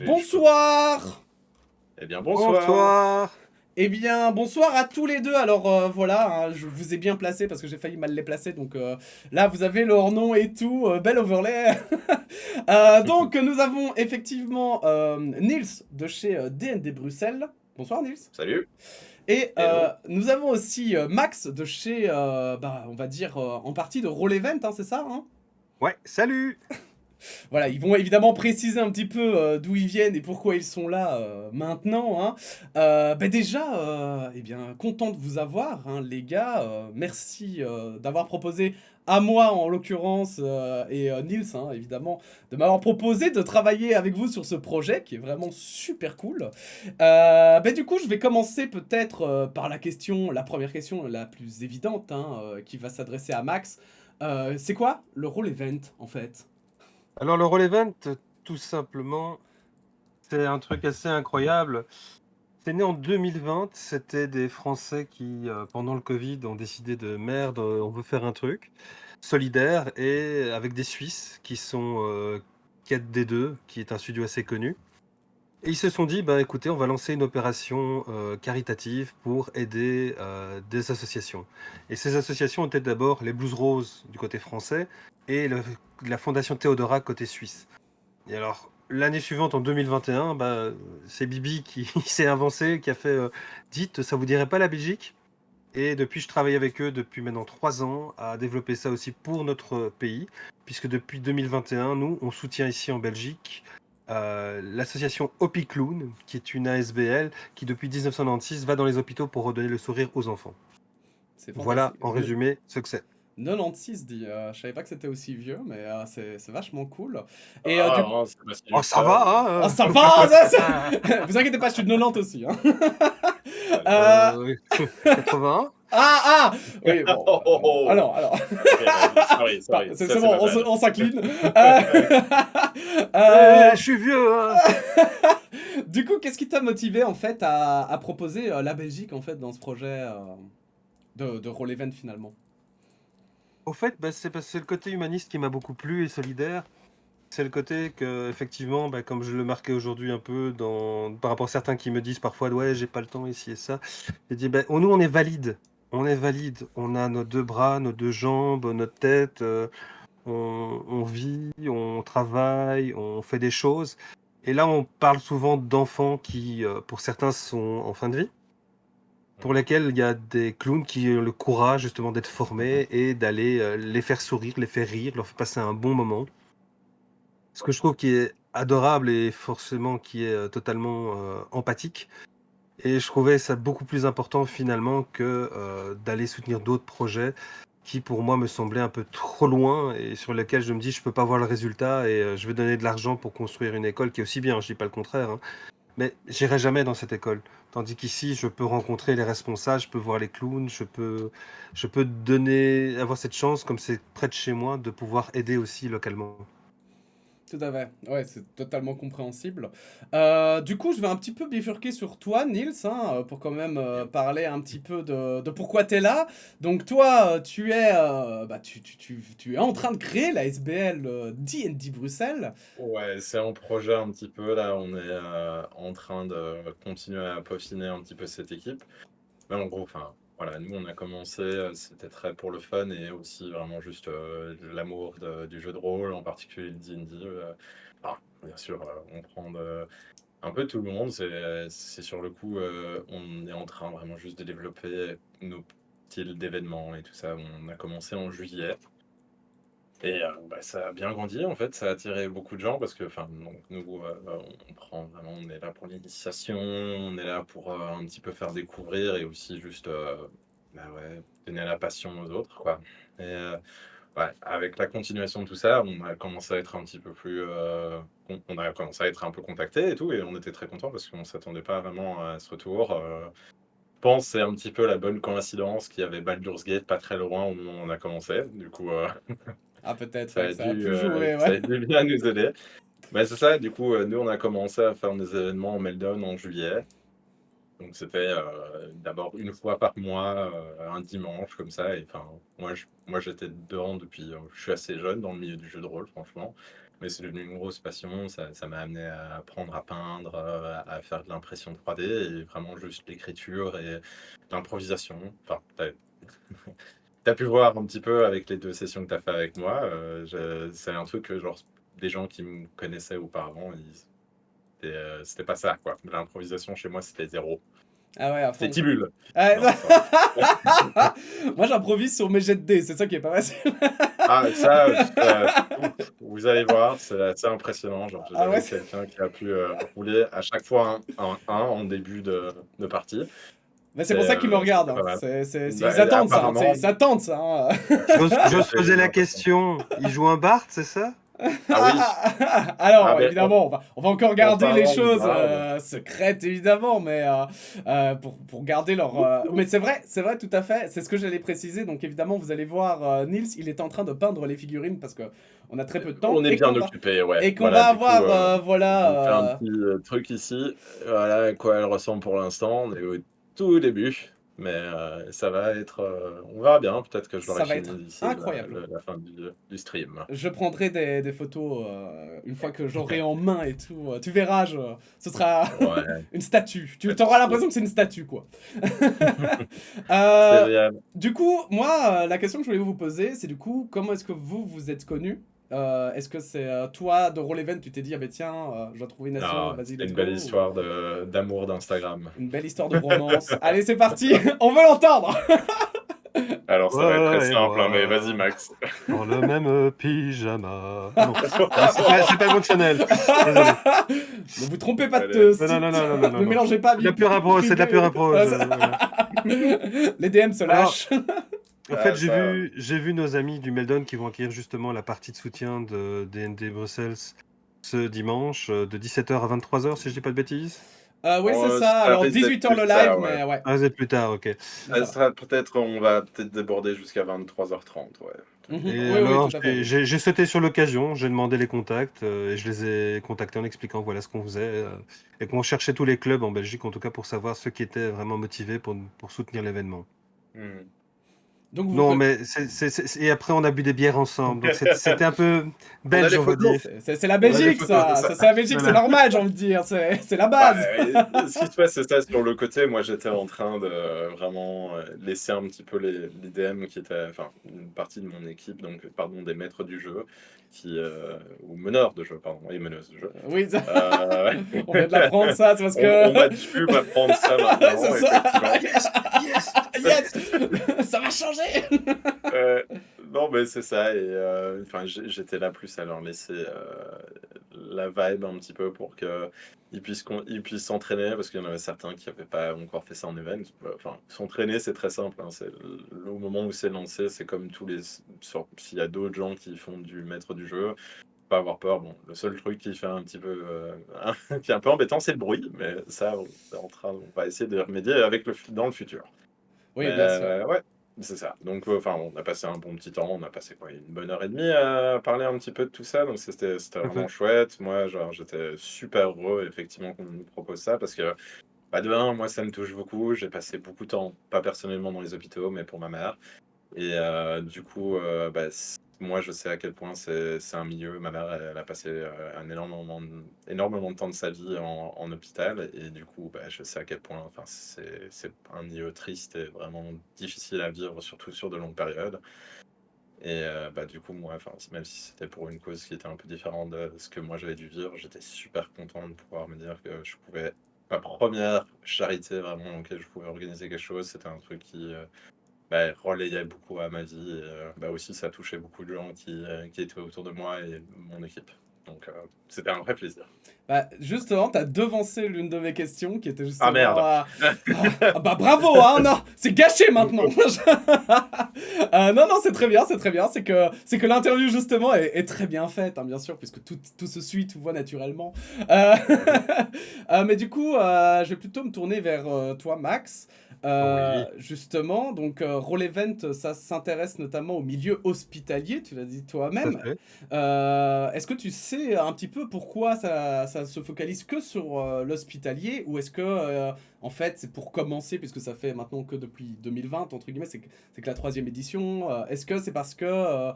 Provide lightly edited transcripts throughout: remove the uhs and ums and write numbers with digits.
Bonsoir! Eh bien, bonsoir. Bonsoir. Eh bien, bonsoir à tous les deux. Alors voilà, hein, je vous ai bien placé parce que j'ai failli mal les placer. Donc là, vous avez leur nom et tout. Bel overlay. Donc nous avons effectivement Niels de chez D&D Bruxelles. Bonsoir Niels. Salut. Et Hello. nous avons aussi Max de chez, on va dire, en partie de Roll Event, hein, c'est ça hein. Ouais, salut. Voilà, ils vont évidemment préciser un petit peu d'où ils viennent et pourquoi ils sont là maintenant. Hein. Déjà, eh bien, content de vous avoir, hein, les gars. Merci d'avoir proposé à moi, en l'occurrence, et Nils, hein, évidemment, de m'avoir proposé de travailler avec vous sur ce projet qui est vraiment super cool. Du coup, je vais commencer peut-être par la première question la plus évidente, hein, qui va s'adresser à Max. C'est quoi le role event, en fait? Alors le Roll Event, tout simplement, c'est un truc assez incroyable. C'est né en 2020. C'était des Français qui, pendant le Covid, ont décidé de merde, on veut faire un truc solidaire et avec des Suisses qui sont 4D2, qui est un studio assez connu. Et ils se sont dit, bah écoutez, on va lancer une opération caritative pour aider des associations. Et ces associations étaient d'abord les Blues Roses du côté français et la Fondation Théodora côté suisse. Et alors, l'année suivante, en 2021, bah, c'est Bibi qui s'est avancé, qui a fait dites, ça vous dirait pas la Belgique? Et depuis, je travaille avec eux depuis maintenant 3 ans à développer ça aussi pour notre pays, puisque depuis 2021, nous, on soutient ici en Belgique l'association Hopi Clown, qui est une ASBL qui, depuis 1996, va dans les hôpitaux pour redonner le sourire aux enfants. C'est Voilà, fantastique. en résumé, ce que c'est. 96 dit, je savais pas que c'était aussi vieux, mais c'est vachement cool. Et Ah, du coup, non, c'est pas si vieux Oh, que ça ça. oh va, ça hein. va, vous inquiétez pas, je suis de 90 aussi. Hein. Allez. Euh, 81. ah, oui, bon, Oh, oh, bon, oh. alors. Ok, vas-y, sorry, Bah, sorry. c'est Ça, c'est c'est bon, ma bad. on s'incline. Eh, Euh, je suis vieux, hein. du coup, qu'est-ce qui t'a motivé en fait à proposer la Belgique en fait dans ce projet de Roll Event finalement? Au fait, bah, c'est parce que c'est le côté humaniste qui m'a beaucoup plu et solidaire. C'est le côté que, effectivement, bah, comme je le marquais aujourd'hui un peu par rapport à certains qui me disent parfois, ouais, j'ai pas le temps ici et ça. J'ai dit, bah, nous, on est valide. On est valide. On a nos deux bras, nos deux jambes, notre tête. On vit, on travaille, on fait des choses. Et là, on parle souvent d'enfants qui, pour certains, sont en fin de vie, pour lesquels il y a des clowns qui ont le courage justement d'être formés et d'aller les faire sourire, les faire rire, leur faire passer un bon moment. Ce que je trouve qui est adorable et forcément qui est totalement empathique. Et je trouvais ça beaucoup plus important finalement que d'aller soutenir d'autres projets qui pour moi me semblaient un peu trop loin et sur lesquels je me dis je peux pas voir le résultat et je vais donner de l'argent pour construire une école qui est aussi bien, je dis pas le contraire, hein, mais j'irai jamais dans cette école. Tandis qu'ici, je peux rencontrer les responsables, je peux voir les clowns, je peux donner, avoir cette chance, comme c'est près de chez moi, de pouvoir aider aussi localement. Tout à fait, ouais, c'est totalement compréhensible. Du coup, je vais un petit peu bifurquer sur toi, Nils, hein, pour quand même parler un petit peu de pourquoi tu es là. Donc toi, tu es en train de créer la SBL D&D Bruxelles. Ouais, c'est un projet un petit peu, là, on est en train de continuer à peaufiner un petit peu cette équipe. Mais en gros, enfin, voilà, nous, on a commencé, c'était très pour le fun et aussi vraiment juste l'amour du jeu de rôle, en particulier le D&D. Bien sûr, on prend un peu tout le monde. C'est sur le coup, on est en train vraiment juste de développer nos styles d'événements et tout ça. On a commencé en juillet. Et ça a bien grandi en fait, ça a attiré beaucoup de gens parce que enfin donc nous, on prend vraiment on est là pour l'initiation, on est là pour, un petit peu faire découvrir et aussi juste, ouais, donner la passion aux autres quoi et ouais, avec la continuation de tout ça, on a commencé à être un petit peu plus, on a commencé à être un peu contacté et tout et on était très contents parce qu'on s'attendait pas vraiment à ce retour, je pense c'est un petit peu la bonne coïncidence qu'il y avait Baldur's Gate pas très loin au moment où on a commencé. Du coup, Ah peut-être, ça ouais, a que ça a dû, pu jouer, ça ouais. a dû bien nous aider. Mais c'est ça, du coup, nous, on a commencé à faire des événements en Meltdown en juillet. Donc c'était, d'abord une fois par mois, un dimanche comme ça et enfin, moi j'étais dedans depuis, je suis assez jeune dans le milieu du jeu de rôle franchement. mais c'est devenu une grosse passion. Ça m'a amené à apprendre à peindre, à faire de l'impression 3D et vraiment juste l'écriture et l'improvisation. Enfin, tu pu voir un petit peu avec les 2 sessions que tu as fait avec moi, c'est un truc que genre des gens qui me connaissaient auparavant, c'était pas ça, quoi. L'improvisation chez moi, c'était 0. Ah ouais, à C'était fond. Tibule. Ouais, Non, ça moi, j'improvise sur mes jets de dés, c'est ça qui est pas facile. ah ça, ouf, vous allez voir, c'est assez impressionnant. Genre, j'ai Ah jamais ouais, eu quelqu'un qui a pu, rouler à chaque fois un 1 en début de partie. mais c'est pour ça qu'ils me regardent. C'était Hein. pas mal. Bah, Ils attendent ça. Hein. apparemment, Ils attendent ça. Hein. J'ose j'ai poser j'ai la l'impression. question. Il joue un Bard, c'est ça? Ah oui, ah Alors, beh, évidemment, on va encore en garder les parlant de choses barbe, secrètes, évidemment, mais pour garder leur... Mais c'est vrai, tout à fait, c'est ce que j'allais préciser. Donc, évidemment, vous allez voir, Nils, il est en train de peindre les figurines parce que on a très peu de temps on est bien occupé, ouais. et qu'on Voilà, va du coup, avoir, je vous fais un voilà... petit, truc ici. Voilà à quoi elle ressemble pour l'instant. On est au tout début, mais ça va être, on verra bien. Peut-être que je l'aurai Ça va fini être d'ici incroyable. la fin du stream. Je prendrai des photos une fois que j'aurai en main et tout. Tu verras, ce sera Ouais, une statue. Tu pas de auras souci. l'impression que c'est une statue, quoi. Euh, C'est réel. du coup, moi, la question que je voulais vous poser, c'est du coup, comment est-ce que vous êtes connus? Est-ce que c'est toi, de Roll Event, tu t'es dit, ah ben tiens, je dois trouver une asso, Non, vas-y, c'était let's une go belle ou, histoire d'amour d'Instagram. une belle histoire de bromance. Allez, c'est parti, on veut l'entendre. Alors ça va être très Toi et simple, hein, mais vas-y moi, Max. dans le même pyjama. Ah non, c'est pas émotionnel. Désolé. Ne vous trompez pas Allez. de Non, non, non, site, non, non, non, non, ne non. mélangez pas C'est de la vie pure impro, c'est de la pure privée. impro. Voilà. Les DM se Alors, lâchent. en fait, Ah ça, j'ai vu nos amis du Meldon qui vont accueillir justement la partie de soutien de DND Bruxelles ce dimanche de 17h à 23h, si je dis pas de bêtises. Oui, c'est ça. ça Alors, risque d'être 18h plus le que ça, live, ouais. mais ouais, Ah, vous êtes plus tard, ok. c'est Ça ça. sera peut-être, on va peut-être déborder jusqu'à 23h30, ouais. Truc du Et genre. Oui, oui, alors, tout à fait. j'ai sauté sur l'occasion, j'ai demandé les contacts et je les ai contactés en expliquant voilà ce qu'on faisait et qu'on cherchait tous les clubs en Belgique, en tout cas pour savoir ceux qui étaient vraiment motivés pour soutenir l'événement. Hmm. Donc, Non, mais et après on a bu des bières ensemble, donc c'était un peu On a belge, les on va dire. photos. c'est la On a les Belgique, photos de ça. ça. C'est la Belgique, c'est Voilà. normal, j'ai envie de dire. C'est la Bah, base. ce qui se passe, c'est ça sur le côté. Moi, j'étais en train de vraiment laisser un petit peu les DM qui étaient, enfin, une partie de mon équipe, donc, pardon, des maîtres du jeu, ou meneurs de jeu, pardon, et meneuses de jeu. Oui, Euh, on vient de l'apprendre, ça. C'est parce on m'a que... dû m'apprendre ça maintenant, c'est ça. effectivement. Yes, Yes. Ça va changer. Euh, non, mais c'est ça. Et enfin, j'étais là plus à leur laisser la vibe un petit peu pour qu'ils puissent s'entraîner parce qu'il y en avait certains qui n'avaient pas encore fait ça en event. Enfin, s'entraîner, c'est très simple. Hein, au moment où c'est lancé, c'est comme s'il y a d'autres gens qui font du maître du jeu, pas avoir peur. Bon, le seul truc qui fait un petit peu, qui est un peu embêtant, c'est le bruit. Mais ça, on va essayer de remédier dans le futur. Oui, bien sûr. Ouais, c'est ça. Donc, enfin, on a passé un bon petit temps. On a passé quoi, une bonne heure et demie à parler un petit peu de tout ça. Donc, c'était vraiment chouette. Moi, genre, j'étais super heureux, effectivement, qu'on nous propose ça parce que, bah, de un, moi, ça me touche beaucoup. J'ai passé beaucoup de temps, pas personnellement dans les hôpitaux, mais pour ma mère. Et du coup, bah, moi, je sais à quel point c'est un milieu. Ma mère, elle a passé énormément de temps de sa vie en hôpital. Et du coup, bah, je sais à quel point enfin, c'est un milieu triste et vraiment difficile à vivre, surtout sur de longues périodes. Et bah, du coup, moi, enfin, même si c'était pour une cause qui était un peu différente de ce que moi j'avais dû vivre, j'étais super content de pouvoir me dire que je pouvais. Ma première charité vraiment dans laquelle je pouvais organiser quelque chose, c'était un truc qui bah, relayait beaucoup à ma vie. Et, bah, aussi, ça touchait beaucoup de gens qui étaient autour de moi et mon équipe. Donc, c'était un vrai plaisir. Bah, justement, t'as devancé l'une de mes questions qui était Ah justement... merde. bah bravo, hein, non, c'est gâché maintenant. Non, c'est très bien, c'est très bien. C'est que l'interview justement est très bien faite, hein, bien sûr, puisque tout se suit, tout voit naturellement. Mais du coup, je vais plutôt me tourner vers toi, Max. Oui, Justement, donc Roll Event, ça s'intéresse notamment au milieu hospitalier, tu l'as dit tout à toi-même. fait. Est-ce que tu sais un petit peu pourquoi ça se focalise que sur l'hospitalier ou est-ce que en fait c'est pour commencer puisque ça fait maintenant que depuis 2020 entre guillemets c'est que la troisième édition. Est-ce que c'est parce que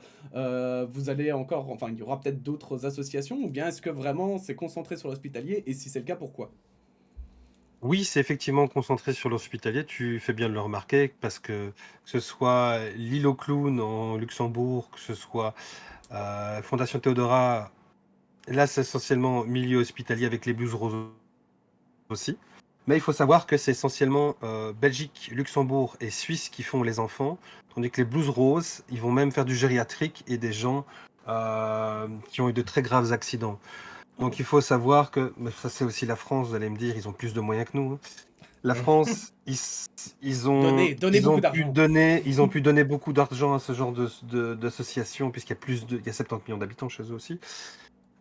vous allez encore enfin il y aura peut-être d'autres associations ou bien est-ce que vraiment c'est concentré sur l'hospitalier et si c'est le cas pourquoi? Oui, c'est effectivement concentré sur l'hospitalier, tu fais bien de le remarquer, parce que ce soit l'île aux clowns en Luxembourg, que ce soit Fondation Théodora, là c'est essentiellement milieu hospitalier avec les Blues Roses aussi. Mais il faut savoir que c'est essentiellement Belgique, Luxembourg et Suisse qui font les enfants, tandis que les Blues Roses, ils vont même faire du gériatrique et des gens qui ont eu de très graves accidents. Donc il faut savoir que, mais ça c'est aussi la France, vous allez me dire, ils ont plus de moyens que nous, hein. La France, Donnez ils beaucoup ont pu d'argent. donner, ils ont pu donner beaucoup d'argent à ce genre d'association, puisqu'il y a il y a 70 millions d'habitants chez eux aussi.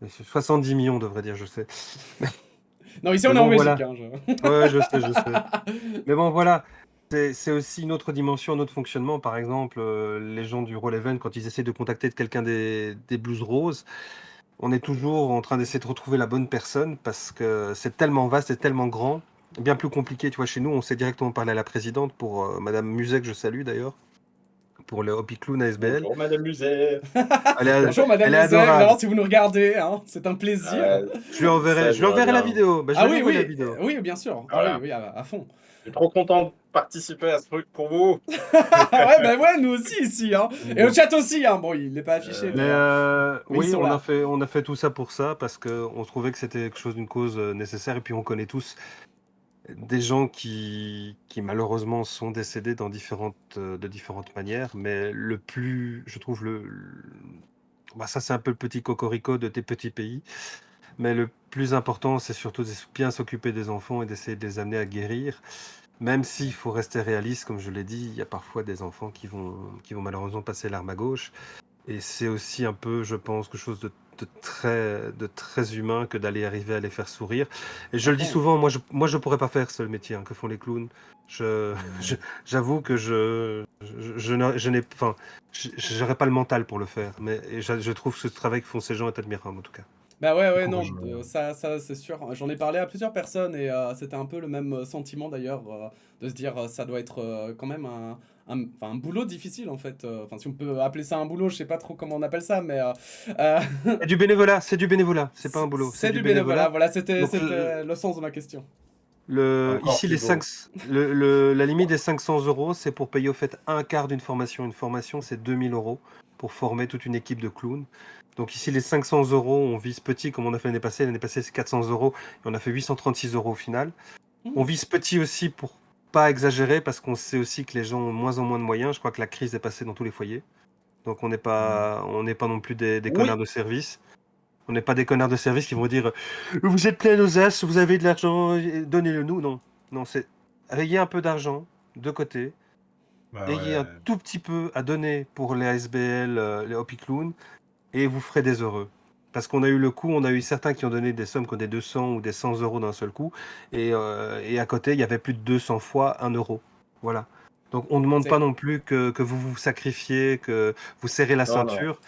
70 millions, devrait dire, je sais. Non, ici on Mais est en bon, Belgique. voilà. Hein, Ouais, je sais, je sais. Mais bon, voilà. C'est aussi une autre dimension, un autre fonctionnement. Par exemple, les gens du Roll Event, quand ils essaient de contacter quelqu'un des Blues Roses, on est toujours en train d'essayer de retrouver la bonne personne parce que c'est tellement vaste, c'est tellement grand, bien plus compliqué. Tu vois, chez nous, on sait directement parler à la présidente pour Madame Muset, que je salue d'ailleurs, pour le Hopi Clown ASBL. Bonjour Madame Musée. Bonjour Madame Elle est Musel, adorable. non, si vous nous regardez, hein, c'est un plaisir. Ah, ça Je lui j'aimerais enverrai la bien. vidéo. Bah, je Ah vais lui oui, envoyer la oui, vidéo. oui, bien sûr. Ah oui, Voilà. oui, à fond. Je suis trop content de participer à ce truc pour vous. Ouais, bah ouais, nous aussi ici, hein. Et le Mm. chat aussi, hein. Bon, il n'est pas affiché, Mais mais ils oui, sont là. on a fait tout ça pour ça parce qu'on trouvait que c'était quelque chose d'une cause nécessaire et puis on connaît tous des gens qui malheureusement sont décédés de différentes manières, mais le plus, je trouve, bah ça c'est un peu le petit cocorico de tes petits pays, mais le plus important c'est surtout de bien s'occuper des enfants et d'essayer de les amener à guérir, même s'il faut rester réaliste, comme je l'ai dit, il y a parfois des enfants qui vont malheureusement passer l'arme à gauche. Et c'est aussi un peu, je pense, quelque chose de très humain que d'aller arriver à les faire sourire. Et je À le dis fond. souvent, moi je pourrais pas faire ce métier que font les clowns. Je, je- J'avoue que je n'ai, enfin, j'aurais pas le mental pour le faire. Mais et je trouve que ce travail que font ces gens est admirable en tout cas. Bah ouais, Et ouais, non, courageux. ça c'est sûr. J'en ai parlé à plusieurs personnes et c'était un peu le même sentiment d'ailleurs, de se dire ça doit être quand même enfin, un boulot difficile en fait. Enfin, si on peut appeler ça un boulot, je sais pas trop comment on appelle ça, mais euh, C'est du bénévolat, c'est pas un boulot, c'est c'est du du bénévolat. bénévolat. Voilà, Donc c'était le sens de ma question. Encore Ici, plus beau. la limite des 500 euros, c'est pour payer au fait un quart d'une formation. Une formation, c'est 2000 euros pour former toute une équipe de clowns. Donc ici, les 500 euros, on vise petit comme on a fait l'année passée. L'année passée, c'est 400 euros et on a fait 836 euros au final. On Hmm. vise petit aussi pour pas exagérer parce qu'on sait aussi que les gens ont de moins en moins de moyens. Je crois que la crise est passée dans tous les foyers. Donc on n'est pas non plus des connards Oui. de service. On n'est pas des connards de service qui vont dire vous êtes plein aux as, vous avez de l'argent, donnez-le nous. Non, non, c'est ayez un peu d'argent de côté, Bah ayez un ouais. tout petit peu à donner pour les ASBL, les Hopi Clown, et vous ferez des heureux. Parce qu'on a eu le coup, on a eu certains qui ont donné des sommes comme des 200 ou des 100 euros d'un seul coup, et à côté, il y avait plus de 200 fois 1 euro. Voilà. Donc on ne demande pas C'est, non plus que vous vous sacrifiez, que vous serrez la Non, non. ceinture.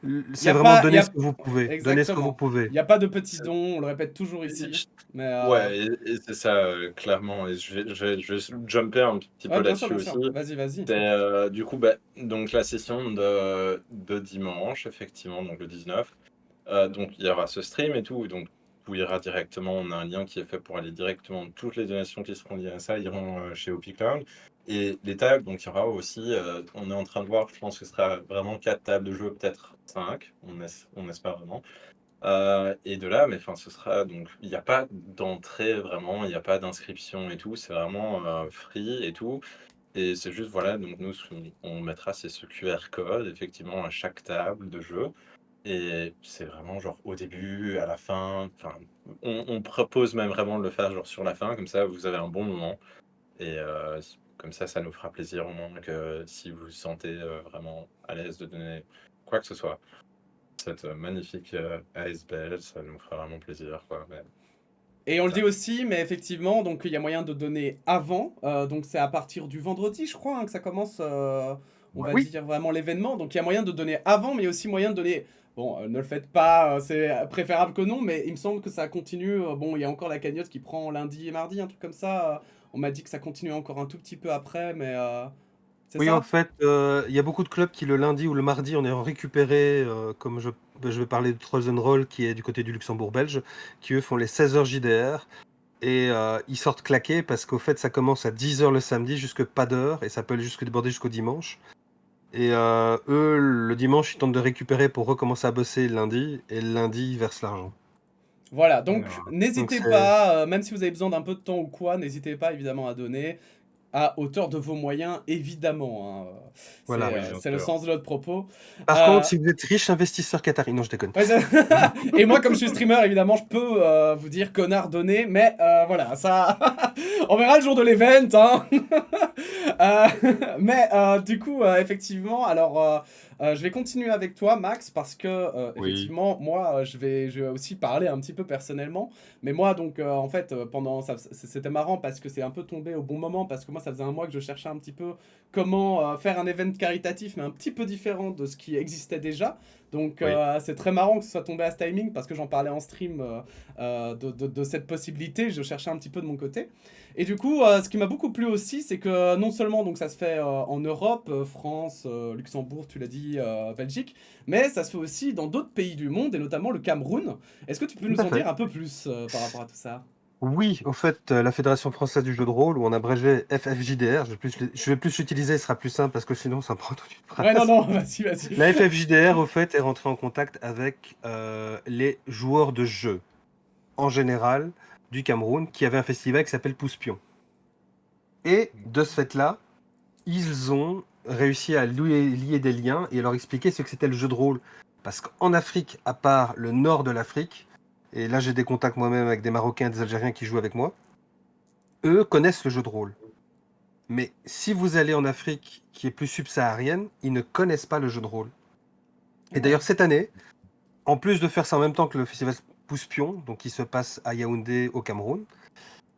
y C'est a vraiment pas, y donner ce a, que vous pouvez. Donner ce que vous exactement. pouvez. Il y a pas de petits C'est- dons, on le répète toujours ici, mais Ouais, et c'est ça, clairement. Et je vais jumper un petit peu ouais, là-dessus bien aussi. sûr. Vas-y, vas-y. C'est du coup, bah, donc la session de dimanche, effectivement, donc le 19. Donc il y aura ce stream et tout, donc tout ira directement. On a un lien qui est fait pour aller directement. Toutes les donations qui seront liées à ça iront chez OP Cloud. Et les tables, donc il y aura aussi, on est en train de voir, je pense que ce sera vraiment 4 tables de jeu, peut-être 5, on espère vraiment. Et de là, mais enfin, ce sera donc, il n'y a pas d'entrée vraiment, il n'y a pas d'inscription et tout, c'est vraiment free et tout. Et c'est juste, voilà, donc nous, ce qu'on mettra, c'est ce QR code, effectivement, à chaque table de jeu. Et c'est vraiment genre au début, à la fin, enfin, on propose même vraiment de le faire genre sur la fin, comme ça vous avez un bon moment. Et comme ça nous fera plaisir au moins que si vous vous sentez vraiment à l'aise de donner quoi que ce soit. Cette magnifique ASBL, ça nous fera vraiment plaisir, quoi. Mais Et on le dit Ça. aussi, mais effectivement, donc il y a moyen de donner avant. Donc c'est à partir du vendredi, je crois, que ça commence, on Ouais. va Oui, dire vraiment l'événement. Donc il y a moyen de donner avant, mais il y a aussi moyen de donner. Bon, ne le faites pas, c'est préférable que non, mais il me semble que ça continue. Bon, il y a encore la cagnotte qui prend lundi et mardi, un truc comme ça. On m'a dit que ça continue encore un tout petit peu après, mais c'est oui, en ça? fait, il y a beaucoup de clubs qui, le lundi ou le mardi, on est en récupéré, comme je vais parler de Trojan Roll, qui est du côté du Luxembourg belge, qui eux font les 16 heures JDR. Et ils sortent claqués parce qu'au fait, ça commence à 10 heures le samedi, jusque pas d'heure, et ça peut aller jusque déborder jusqu'au dimanche. Et eux, le dimanche, ils tentent de récupérer pour recommencer à bosser le lundi, et le lundi, ils versent l'argent. Voilà, Ouais. donc Donc n'hésitez c'est pas, même si vous avez besoin d'un peu de temps ou quoi, n'hésitez pas évidemment à donner. À hauteur de vos moyens, évidemment, hein. voilà. Oui, bien C'est le sûr. sens de notre propos. Par contre, Euh, si vous êt riche investisseur qatari, non, je déconne. ouais, et moi, comme je suis streamer, évidemment, je peux vous dire connard donné, mais voilà, ça, on verra le jour de l'event, hein. Euh, mais du coup, effectivement, alors je vais continuer avec toi, Max, parce que Oui. effectivement, moi, je vais aussi parler un petit peu personnellement. Mais moi, donc, en fait, pendant ça, c'était marrant parce que c'est un peu tombé au bon moment, parce que moi, ça faisait un mois que je cherchais un petit peu comment faire un event caritatif, mais un petit peu différent de ce qui existait déjà. Donc, Oui. c'est très marrant que ce soit tombé à ce timing parce que j'en parlais en stream de cette possibilité. Je cherchais un petit peu de mon côté. Et du coup, ce qui m'a beaucoup plu aussi, c'est que non seulement donc ça se fait en Europe, France, Luxembourg, tu l'as dit, Belgique, mais ça se fait aussi dans d'autres pays du monde, et notamment le Cameroun. Est-ce que tu peux Tout nous à en dire fait. un peu plus par rapport à tout ça? Oui, au fait, la Fédération française du jeu de rôle, ou en abrégé FFJDR, je vais plus l'utiliser, ce sera plus simple parce que sinon ça me prend toute une Ouais, non, phrase. non, vas-y, vas-y. La FFJDR, au fait, est rentrée en contact avec les joueurs de jeu, en général, du Cameroun, qui avait un festival qui s'appelle Pousse-Pion. Et de ce fait-là, ils ont réussi à lier des liens et à leur expliquer ce que c'était le jeu de rôle. Parce qu'en Afrique, à part le nord de l'Afrique, et là j'ai des contacts moi-même avec des Marocains et des Algériens qui jouent avec moi, eux connaissent le jeu de rôle. Mais si vous allez en Afrique qui est plus subsaharienne, ils ne connaissent pas le jeu de rôle. Et Ouais. d'ailleurs, cette année, en plus de faire ça en même temps que le festival Pousse-Pion, donc qui se passe à Yaoundé au Cameroun,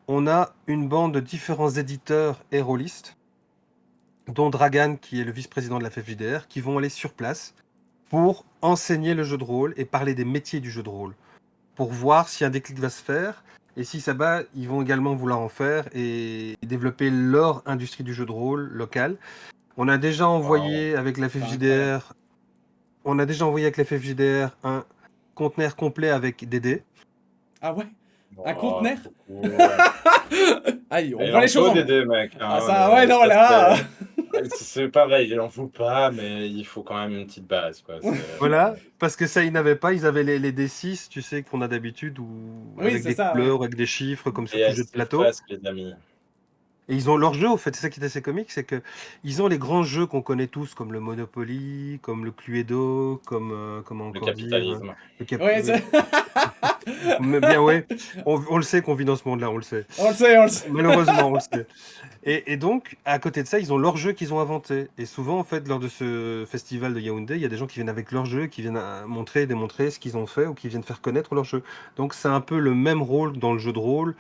on a une bande de différents éditeurs et rôlistes, dont Dragan, qui est le vice-président de la FFJDR, qui vont aller sur place pour enseigner le jeu de rôle et parler des métiers du jeu de rôle, pour voir si un déclic va se faire. Et si ça va, ils vont également vouloir en faire et développer leur industrie du jeu de rôle local. On a déjà Waouh. envoyé avec la C'est incroyable. FFJDR, on a déjà envoyé avec la FFJDR un conteneur complet avec des dés. Ah ouais? Un Waouh, conteneur? trop cool. Aïe, on Et il voit les en choses faut en... des mecs, Ah hein. ça, ouais, non, Ça, là... c'est pareil, il en faut pas, mais il faut quand même une petite base, quoi. Voilà, parce que ça, ils n'avaient pas. Ils avaient les D6, tu sais, qu'on a d'habitude, ou Oui, avec c'est des ça, ouais. couleurs, avec des chiffres, comme sur tout jeu de DS plateau. presque, les amis. Et ils ont leur jeu, au fait, c'est ça qui est assez comique, c'est que ils ont les grands jeux qu'on connaît tous, comme le Monopoly, comme le Cluedo, comme, comment Le encore dire, capitalisme. Ouais, Oui, mais bien ouais, on le sait qu'on vit dans ce monde-là, on le sait. on le sait, on le sait. Malheureusement, on le sait. Et donc, à côté de ça, ils ont leur jeu qu'ils ont inventé. Et souvent, en fait, lors de ce festival de Yaoundé, il y a des gens qui viennent avec leur jeu, qui viennent montrer, démontrer ce qu'ils ont fait, ou qui viennent faire connaître leur jeu. Donc, c'est un peu le même rôle dans le jeu de rôle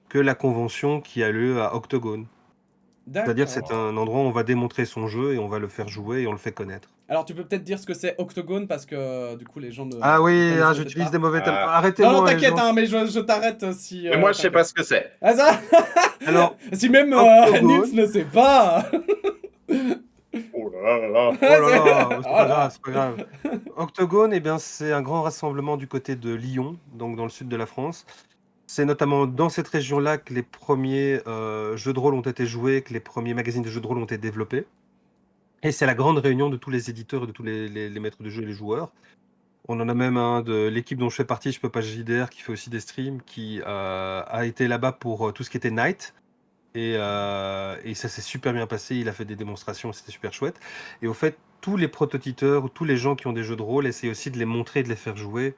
que la convention qui a lieu à Octogone. C'est-à-dire, D'accord. c'est un endroit où on va démontrer son jeu et on va le faire jouer et on le fait connaître. Alors, tu peux peut-être dire ce que c'est Octogone parce que du coup, les gens Ah ne oui, connaissent peut-être j'utilise pas. des mauvais termes. Ah. Non, non, Arrêtez-moi, les t'inquiète, gens. hein, mais je t'arrête si. Et moi, je sais T'inquiète. pas ce que c'est. Ah, ça Alors, Si même Nils Octogone. ne sait pas. Oh là là là. Oh là là, Oh c'est pas grave, là. c'est pas grave. Octogone, eh bien, c'est un grand rassemblement du côté de Lyon, donc dans le sud de la France. C'est notamment dans cette région-là que les premiers jeux de rôle ont été joués, que les premiers magazines de jeux de rôle ont été développés. Et c'est la grande réunion de tous les éditeurs et de tous les maîtres de jeu et les joueurs. On en a même un de l'équipe dont je fais partie, je peux pas JDR, qui fait aussi des streams, qui a été là-bas pour tout ce qui était Night. Et ça s'est super bien passé, il a fait des démonstrations, c'était super chouette. Et au fait, tous les prototiteurs, tous les gens qui ont des jeux de rôle essayent aussi de les montrer, de les faire jouer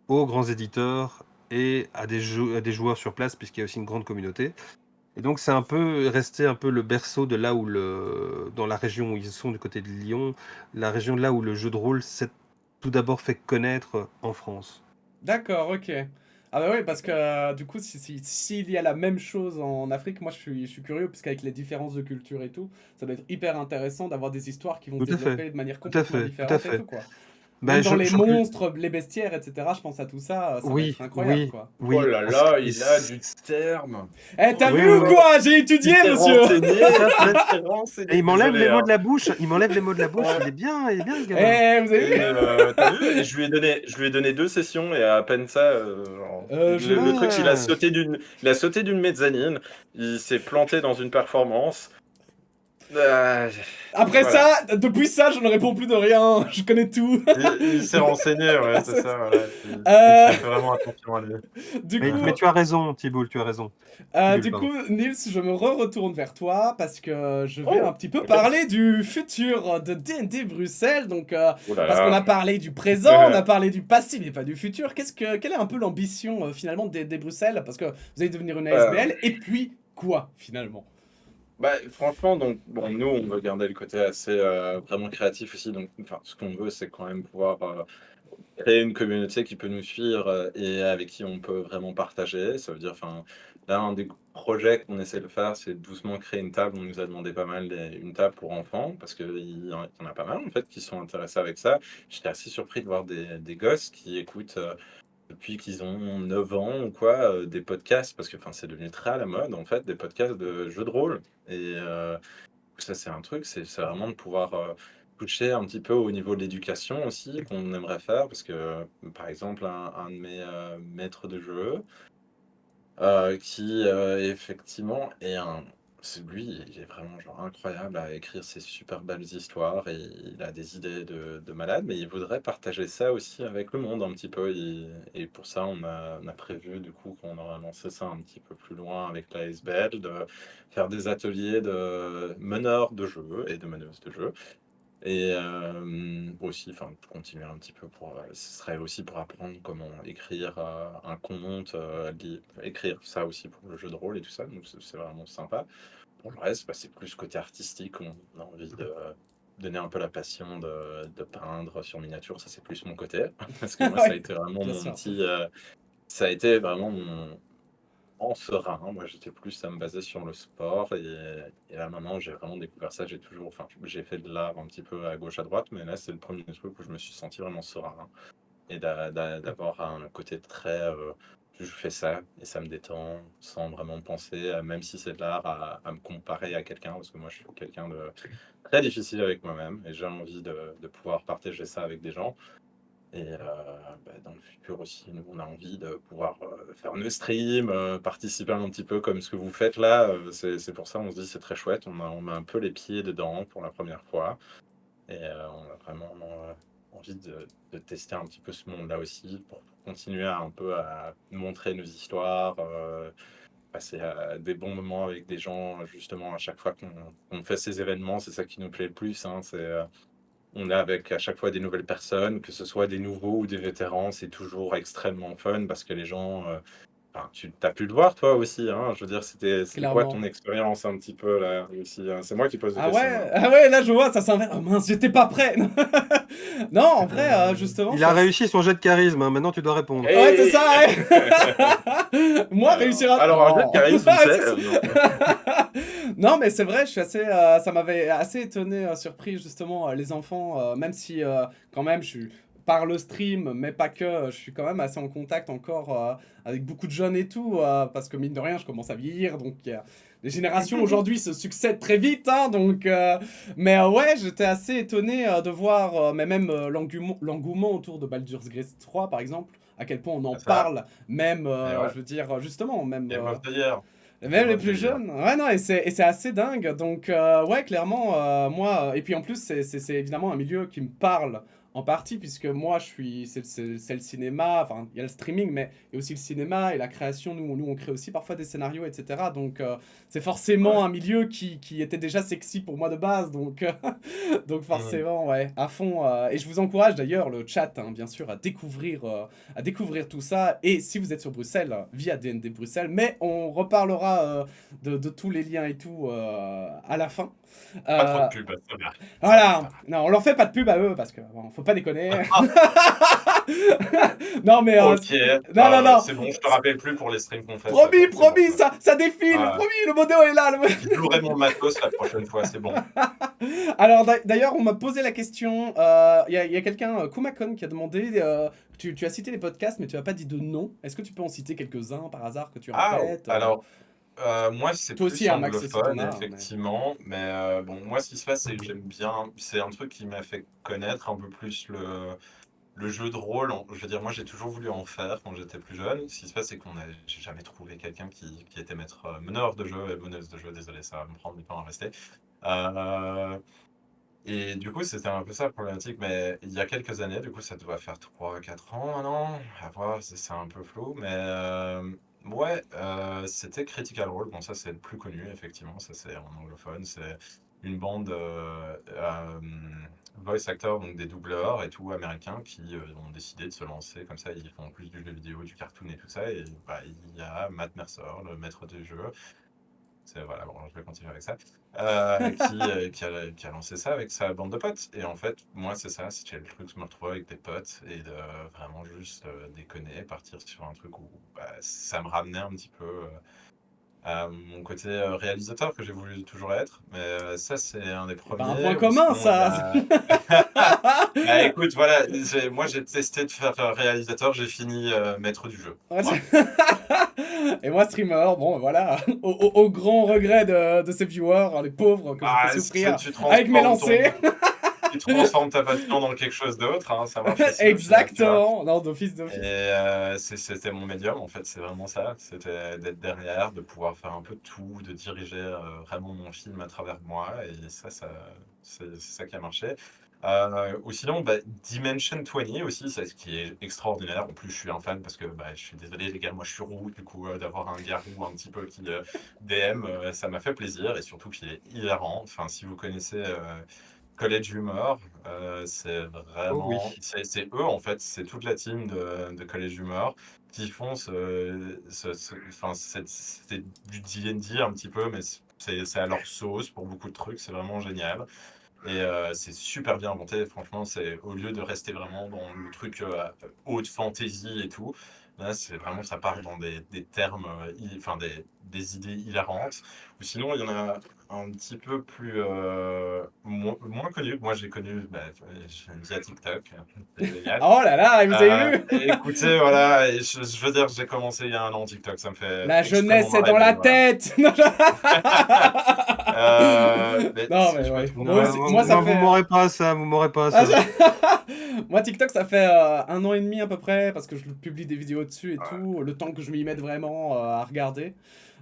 aux grands éditeurs et à des joueurs sur place, puisqu'il y a aussi une grande communauté. Et donc c'est un peu resté un peu le berceau de là où dans la région où ils sont, du côté de Lyon, la région de là où le jeu de rôle s'est tout d'abord fait connaître en France. D'accord, ok. Ah bah oui, parce que du coup, s'il y a la même chose en Afrique, moi je suis curieux, parce qu'avec les différences de culture et tout, ça doit être hyper intéressant d'avoir des histoires qui vont se Tout à fait, développer de manière tout à complètement fait, tout à différente et fait. tout, quoi. Ben, Même dans les je plus. monstres, les bestiaires, etc., je pense à tout ça, ça va Oui, être incroyable, oui, quoi. Oh oui. là Parce là, que il a du terme. Eh, Oh t'as oui, vu oui, ou oui. quoi? J'ai Il étudié, s'est monsieur! renseigné, Tout à il fait. s'est Et renseigné. il m'enlève les Désolé, mots hein. de la bouche. Il m'enlève les mots de la bouche. Ouais. Il est bien, ce gamin. Eh, vous avez Et vu? t'as vu? Et je lui ai donné 2 sessions et à peine ça, genre, Je l'ai le vu. truc, Ah, il a sauté d'une mezzanine, il s'est planté dans une performance. Ah, Après voilà. ça, depuis ça, je ne réponds plus de rien, je connais tout. Il s'est renseigné, ouais, c'est ça, voilà. Euh, Il fait vraiment attention à lui. du mais coup, tu as raison, Thibault, tu as raison. Thibault, Du pardon. coup, Nils, je me retourne vers toi parce que je vais un Oh, petit peu ok. parler du futur de D&D Bruxelles. Donc, Oh là parce qu'on a là. parlé du présent, on a parlé du passé, mais pas du futur. Quelle est un peu l'ambition finalement de D&D Bruxelles? Parce que vous allez devenir une Euh, ASBL, et puis quoi finalement? Bah, franchement, donc, bon, nous, on veut garder le côté assez vraiment créatif aussi. Donc, enfin, ce qu'on veut, c'est quand même pouvoir créer une communauté qui peut nous suivre et avec qui on peut vraiment partager. Ça veut dire, enfin, là, un des projets qu'on essaie de faire, c'est doucement créer une table. On nous a demandé pas mal une table pour enfants parce qu'il y en a pas mal, en fait, qui sont intéressés avec ça. J'étais assez surpris de voir des gosses qui écoutent. Depuis qu'ils ont 9 ans ou quoi, des podcasts parce que, enfin, c'est devenu très à la mode, en fait, des podcasts de jeux de rôle et ça, c'est un truc, c'est vraiment de pouvoir, toucher un petit peu au niveau de l'éducation aussi qu'on aimerait faire parce que, par exemple, un de mes, maîtres de jeu, qui, effectivement est un c'est lui, il est vraiment genre incroyable à écrire ces super belles histoires et il a des idées de malade, mais il voudrait partager ça aussi avec le monde un petit peu et pour ça, on a prévu du coup qu'on aurait lancé ça un petit peu plus loin avec la SBL, de faire des ateliers de meneurs de jeux et de meneuses de jeux et aussi, enfin, continuer un petit peu pour, ce serait aussi pour apprendre comment écrire, un conte, écrire ça aussi pour le jeu de rôle et tout ça, donc c'est vraiment sympa. Pour le reste, bah, c'est plus côté artistique, on a envie de donner un peu la passion de peindre sur miniature, ça c'est plus mon côté. Parce que moi, ça a Ouais, été vraiment bien mon sûr. petit, ça a été vraiment mon en serein. Moi, j'étais plus à me baser sur le sport et là maintenant, j'ai vraiment découvert ça. J'ai toujours, enfin, j'ai fait de l'art un petit peu à gauche, à droite, mais là, c'est le premier truc où je me suis senti vraiment serein et d'avoir un côté très, je fais ça et ça me détend sans vraiment penser, même si c'est de l'art, à me comparer à quelqu'un, parce que moi, je suis quelqu'un de très difficile avec moi-même et j'ai envie de pouvoir partager ça avec des gens. Et bah, dans le futur aussi, nous, on a envie de pouvoir faire nos streams, participer un petit peu comme ce que vous faites là. C'est pour ça, on se dit c'est très chouette. On met un peu les pieds dedans pour la première fois. Et on a vraiment envie de tester un petit peu ce monde-là aussi pour continuer un peu à montrer nos histoires, passer des bons moments avec des gens, justement, à chaque fois qu'on fait ces événements. C'est ça qui nous plaît le plus, hein, on est avec à chaque fois des nouvelles personnes, que ce soit des nouveaux ou des vétérans, c'est toujours extrêmement fun parce que les gens, enfin, tu as pu le voir toi aussi, hein. Je veux dire, c'était quoi ton Clairement. expérience un petit peu là aussi, hein? C'est moi qui pose des Ah questions là. ouais, ah ouais, là je vois, ça s'inverse. Oh mince, j'étais pas prêt. Non, en vrai, justement, je Il suis a assez... réussi son jet de charisme, hein. Maintenant tu dois répondre. Ouais, c'est ça, Et ouais. Moi, réussir à... alors un jet de Non. charisme, Ah, c'est si, si. non. Non, mais c'est vrai, je suis assez... ça m'avait assez étonné, surpris, justement, les enfants, même si, quand même, je suis... Par le stream, mais pas que, je suis quand même assez en contact encore avec beaucoup de jeunes et tout, parce que mine de rien, je commence à vieillir, donc les générations aujourd'hui se succèdent très vite, hein, donc... mais ouais, j'étais assez étonné de voir, mais même l'engouement autour de Baldur's Gate 3, par exemple, à quel point on en C'est ça. parle, même, Et ouais, je veux dire, justement, même... Game of the Year. même Game les of the plus Year. jeunes. Ouais, non, et c'est assez dingue. Donc, ouais, clairement, moi. Et puis en plus, c'est évidemment un milieu qui me parle en partie, puisque moi, je suis. C'est le cinéma. Enfin, il y a le streaming, mais il y a aussi le cinéma et la création. Nous, on crée aussi parfois des scénarios, etc. Donc, c'est forcément Ouais. un milieu qui était déjà sexy pour moi de base. Donc, donc Mmh. forcément, ouais, à fond. Et je vous encourage d'ailleurs, le chat, hein, bien sûr, à découvrir tout ça. Et si vous êtes sur Bruxelles, via DND Bruxelles, mais on reparlera de tous les liens et tout à la fin. Pas trop de Euh, pub, ça va. Ça va, voilà, ça va. non, on leur fait pas de pub à eux parce que bon, faut pas pas déconner. Non, mais Ok, non, non, non. c'est bon, je te rappelle plus pour les streams qu'on fait. Promis, c'est bon, promis, quoi. ça défile, Ouais. promis, le modèle est là. Je louerai mon matos la prochaine fois, c'est bon. Alors d'ailleurs, on m'a posé la question. Il y a quelqu'un, Kumakon, qui a demandé. Tu as cité les podcasts, mais tu n'as pas dit de nom. Est-ce que tu peux en citer quelques-uns par hasard que tu Ah, répètes alors, moi, c'est Toi plus aussi, hein, Max, si t'en anglophone, as. Mais... effectivement. Mais bon, moi, ce qui se passe, c'est que j'aime bien. C'est un truc qui m'a fait connaître un peu plus le jeu de rôle. Je veux dire, moi, j'ai toujours voulu en faire quand j'étais plus jeune. Ce qui se passe, c'est j'ai jamais trouvé quelqu'un qui était meneur de jeu et meneuse de jeu. Désolé, ça va me prendre du temps à rester. Euh, et du coup, c'était un peu ça la problématique. Mais il y a quelques années, du coup, ça doit faire 3 4 ans maintenant. À voir, c'est un peu flou. Mais ouais, c'était Critical Role. Bon, ça, c'est le plus connu, effectivement. Ça, c'est en anglophone. C'est une bande voice actors, donc des doubleurs et tout, américains, qui ont décidé de se lancer comme ça. Ils font plus du jeu vidéo, du cartoon et tout ça. Et bah, il y a Matt Mercer, le maître du jeu. Voilà, bon, je vais continuer avec ça. Qui a lancé ça avec sa bande de potes. Et en fait, moi, c'est ça, c'était le truc de me retrouver avec des potes et de vraiment juste déconner, partir sur un truc où bah, ça me ramenait un petit peu à mon côté réalisateur que j'ai voulu toujours être. Mais ça, c'est un des pas un point premiers. Ou commun, sinon, il y ça. a... Bah écoute, voilà, moi j'ai testé de faire réalisateur, j'ai fini maître du jeu. Ouais, Voilà. Et moi, streamer, bon, voilà, au grand regret de ces viewers, hein, les pauvres que je fais Ah, souffrir tu avec mes transformes lancers. tu transformes ta passion dans quelque chose d'autre, hein, ça marche aussi au final, tu vois. Exactement, non, d'office, Et d'office. c'était mon médium, en fait, c'est vraiment ça. C'était d'être derrière, de pouvoir faire un peu de tout, de diriger vraiment mon film à travers moi. Et c'est ça qui a marché. Ou sinon, bah, Dimension 20 aussi, c'est ce qui est extraordinaire. En plus, je suis un fan parce que bah, je suis désolé, les gars, moi je suis roux. Du coup, d'avoir un garou un petit peu qui DM, ça m'a fait plaisir. Et surtout qu'il est hilarant. Enfin, si vous connaissez. College Humor, c'est Oh oui. vraiment, c'est eux en fait, c'est toute la team de College Humor qui font enfin, c'est du D&D un petit peu, mais c'est à leur sauce pour beaucoup de trucs, c'est vraiment génial. Et c'est super bien inventé, franchement, c'est au lieu de rester vraiment dans le truc haute fantasy et tout, là c'est vraiment, ça part dans des termes, enfin des idées hilarantes. Ou sinon, il y en a un petit peu plus moins connu. Moi, j'ai connu via TikTok, c'est génial. Oh là là, vous avez vu? Écoutez, voilà, et je veux dire, j'ai commencé il y a un an TikTok, ça me fait La extrêmement jeunesse est marrer, dans mais la voilà. tête. Mais Non, si mais je me ouais. trompe Moi, pas, Non, aussi, moi, ça moi, vous fait. m'aurez pas à ça, vous m'aurez pas à Ah, ça. Moi, TikTok, ça fait 1 an et demi à peu près, parce que je publie des vidéos dessus et ouais. tout, le temps que je m'y mette vraiment à regarder.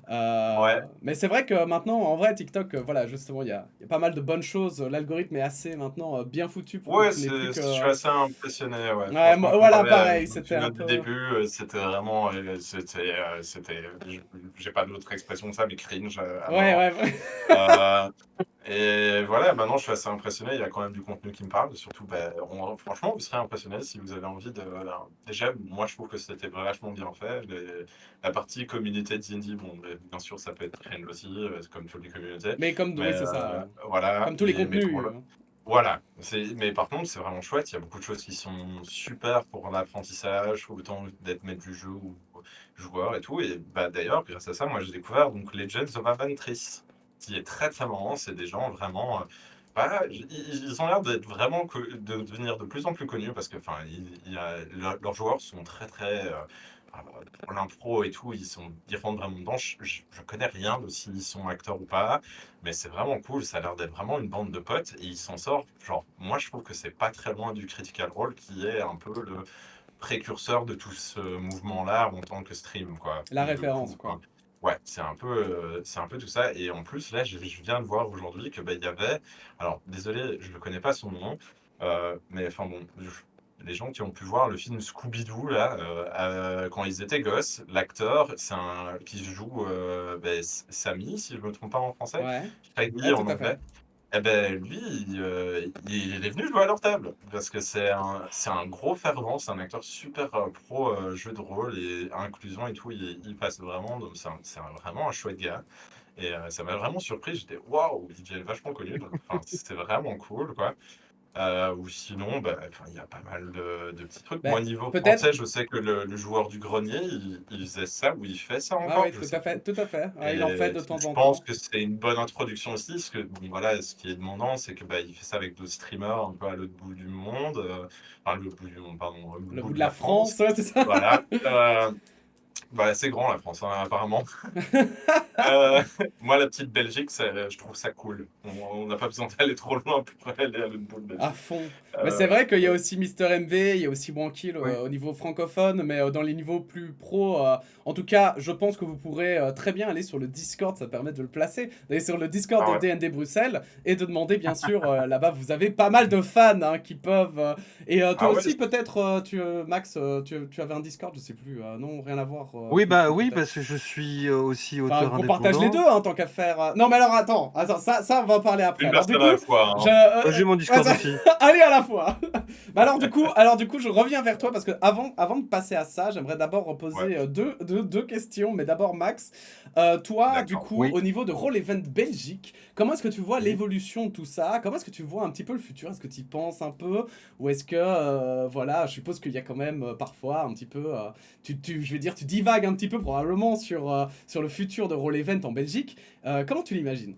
Ouais, Mais c'est vrai que maintenant, en vrai, TikTok, voilà, justement, il y a pas mal de bonnes choses. L'algorithme est assez maintenant bien foutu pour que ouais, tu n'aies plus je que. suis assez impressionné, ouais. Ouais, Franchement, voilà, comparé à pareil, nos c'était un du peu. début, c'était vraiment, j'ai pas d'autre expression que ça, mais cringe à Ouais, mort. ouais, ouais. Euh, et voilà, maintenant je suis assez impressionné. Il y a quand même du contenu qui me parle. Et surtout, bah, franchement, vous serez impressionné si vous avez envie de. Déjà, moi je trouve que c'était vachement bien fait. La partie communauté de D&D, bon, bien sûr, ça peut être cringe aussi, comme toutes les communautés. Mais comme, Mais oui, c'est ça. voilà, Comme tous les mais pour contenus. le, voilà, mais par contre, c'est vraiment chouette. Il y a beaucoup de choses qui sont super pour l'apprentissage, autant d'être maître du jeu ou joueur et tout. Et bah, d'ailleurs, grâce à ça, moi j'ai découvert donc Legends of Avantris, qui est très très marrant. C'est des gens vraiment. Bah, ils ont l'air d'être vraiment de devenir de plus en plus connus parce que enfin, leurs joueurs sont très très. Pour l'impro et tout, ils rentrent vraiment dedans. Je connais rien de s'ils sont acteurs ou pas. Mais c'est vraiment cool, ça a l'air d'être vraiment une bande de potes et ils s'en sortent. Genre, moi je trouve que c'est pas très loin du Critical Role qui est un peu le précurseur de tout ce mouvement-là en tant que stream, quoi, La le référence, coup, quoi. quoi. Ouais, c'est un peu tout ça. Et en plus, là, je viens de voir aujourd'hui que bah, il y avait. Alors, désolé, je ne connais pas son nom, mais enfin bon, les gens qui ont pu voir le film Scooby-Doo, là, quand ils étaient gosses, l'acteur, qui joue Sammy, si je ne me trompe pas en français, Ouais. Shaggy Ouais, tout en à fait. anglais. Eh ben, lui, il est venu jouer à leur table parce que c'est un gros fervent, c'est un acteur super pro jeu de rôle et inclusion et tout. Il passe vraiment, donc vraiment un chouette gars. Et ça m'a vraiment surpris. J'étais waouh, il est vachement connu. Donc, enfin, c'est vraiment cool, quoi. Ou sinon, enfin, il y a pas mal de petits trucs. Ben, Moi, niveau peut-être. français, je sais que le joueur du grenier, il faisait ça ou il fait ça Ah encore, oui, je tout sais à plus. fait, tout à fait. Ouais, il en fait Et de temps je en pense temps. que c'est une bonne introduction aussi, parce que bon, voilà, ce qui est demandant, c'est que il fait ça avec d'autres streamers un peu à l'autre bout du monde, enfin l'autre bout du monde, pardon, l'autre Le bout bout de de la la France, France. ouais, c'est ça. Voilà. C'est grand la France, hein, apparemment. Euh, Moi, la petite Belgique, je trouve ça cool. On n'a pas besoin d'aller trop loin pour aller à l'autre bout de À Belgique. fond. Mais c'est vrai qu'il y a Ouais. aussi Mister MV, il y a aussi Wankill Oui. au niveau francophone, mais dans les niveaux plus pro, en tout cas, je pense que vous pourrez très bien aller sur le Discord, ça permet de le placer, d'aller sur le Discord Ah de ouais. DND Bruxelles et de demander, bien sûr, là-bas, vous avez pas mal de fans hein, qui peuvent. Et toi Ah ouais, aussi, peut-être, Max, tu avais un Discord, je sais plus, non, rien à voir, Oui, peut-être. parce que je suis aussi Enfin, auteur qu'on partage les indépendant. deux, hein, tant qu'à faire. Non, mais alors, attends, ça, on va en parler après. une Alors, du personne à la coup, fois, je. hein. J'ai mon Ouais, Discord aussi. allez à la fois. Bah alors du coup, je reviens vers toi parce que avant de passer à ça, j'aimerais d'abord Ouais, reposer deux questions. Mais d'abord, Max, toi, du d'accord. coup, Oui. au niveau de Roll Event Belgique, comment est-ce que tu vois Oui. l'évolution de tout ça? Comment est-ce que tu vois un petit peu le futur? Est-ce que tu y penses un peu? Ou est-ce que, voilà, je suppose qu'il y a quand même parfois un petit peu, je vais dire, tu divagues un petit peu probablement sur le futur de Roll Event en Belgique. Comment tu l'imagines?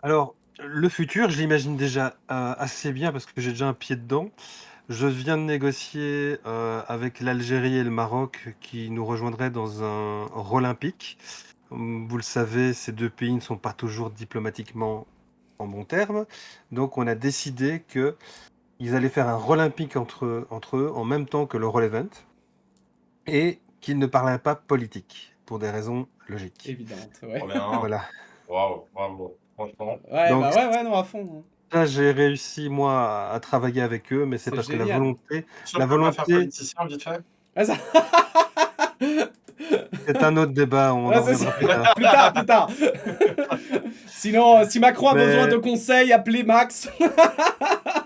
Alors, le futur, je l'imagine déjà assez bien parce que j'ai déjà un pied dedans. Je viens de négocier avec l'Algérie et le Maroc qui nous rejoindraient dans un olympique. Vous le savez, ces deux pays ne sont pas toujours diplomatiquement en bons termes. Donc, on a décidé qu'ils allaient faire un olympique entre eux en même temps que le Roll Event et qu'ils ne parleraient pas politique pour des raisons logiques. Évidente, Trop ouais. bien. Voilà. Waouh, bravo. Franchement, Ouais, Donc, bah ouais, non, à fond, hein. ça, j'ai réussi, moi, à travailler avec eux, mais c'est C'est parce que la génial. volonté, sûr la que tu veux pas faire volonté, politicien vite fait? Ouais, ça... c'est un autre débat, on Ouais, en c'est ça. reviendra plus tard. Plus tard, plus tard. Sinon, si Macron a besoin de Mais conseils, appelez Max.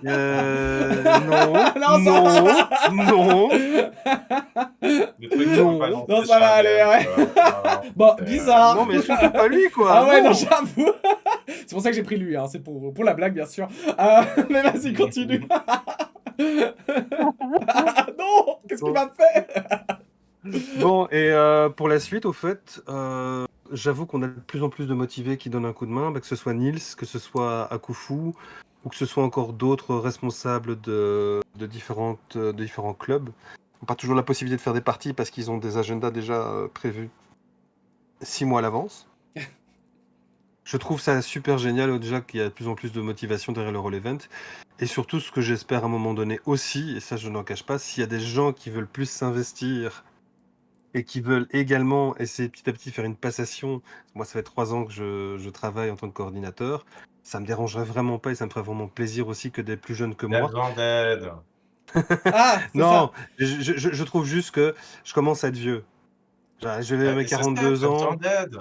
non, Non, ça non, va. non, Des trucs qu'il faut pas non, Non, lancer ça chez va un aller, DM, ouais. quoi. Non, Bon, c'est, bizarre. non, mais surtout pas lui, quoi, Ah ouais, non, non. j'avoue. C'est pour ça que j'ai pris lui, hein. C'est pour la blague, bien sûr. Mais vas-y, continue. Non, qu'est-ce qu'il Bon, m'a fait? Bon, et pour la suite, au fait, j'avoue qu'on a de plus en plus de motivés qui donnent un coup de main, que ce soit Nils, que ce soit Akufu, ou que ce soit encore d'autres responsables de différents clubs. Ils n'ont pas toujours la possibilité de faire des parties parce qu'ils ont des agendas déjà prévus 6 mois à l'avance. Je trouve ça super génial déjà qu'il y a de plus en plus de motivation derrière le Roll Event. Et surtout, ce que j'espère à un moment donné aussi, et ça je n'en cache pas, s'il y a des gens qui veulent plus s'investir et qui veulent également essayer petit à petit faire une passation. Moi, ça fait 3 ans que je travaille en tant que coordinateur. Ça me dérangerait vraiment pas et ça me ferait vraiment plaisir aussi que des plus jeunes que il a moi. besoin d'aide. Ah, c'est Non, ça. je trouve juste que je commence à être vieux. Je vais à mes Mais c'est ça, 42 t'as besoin ans. d'aide.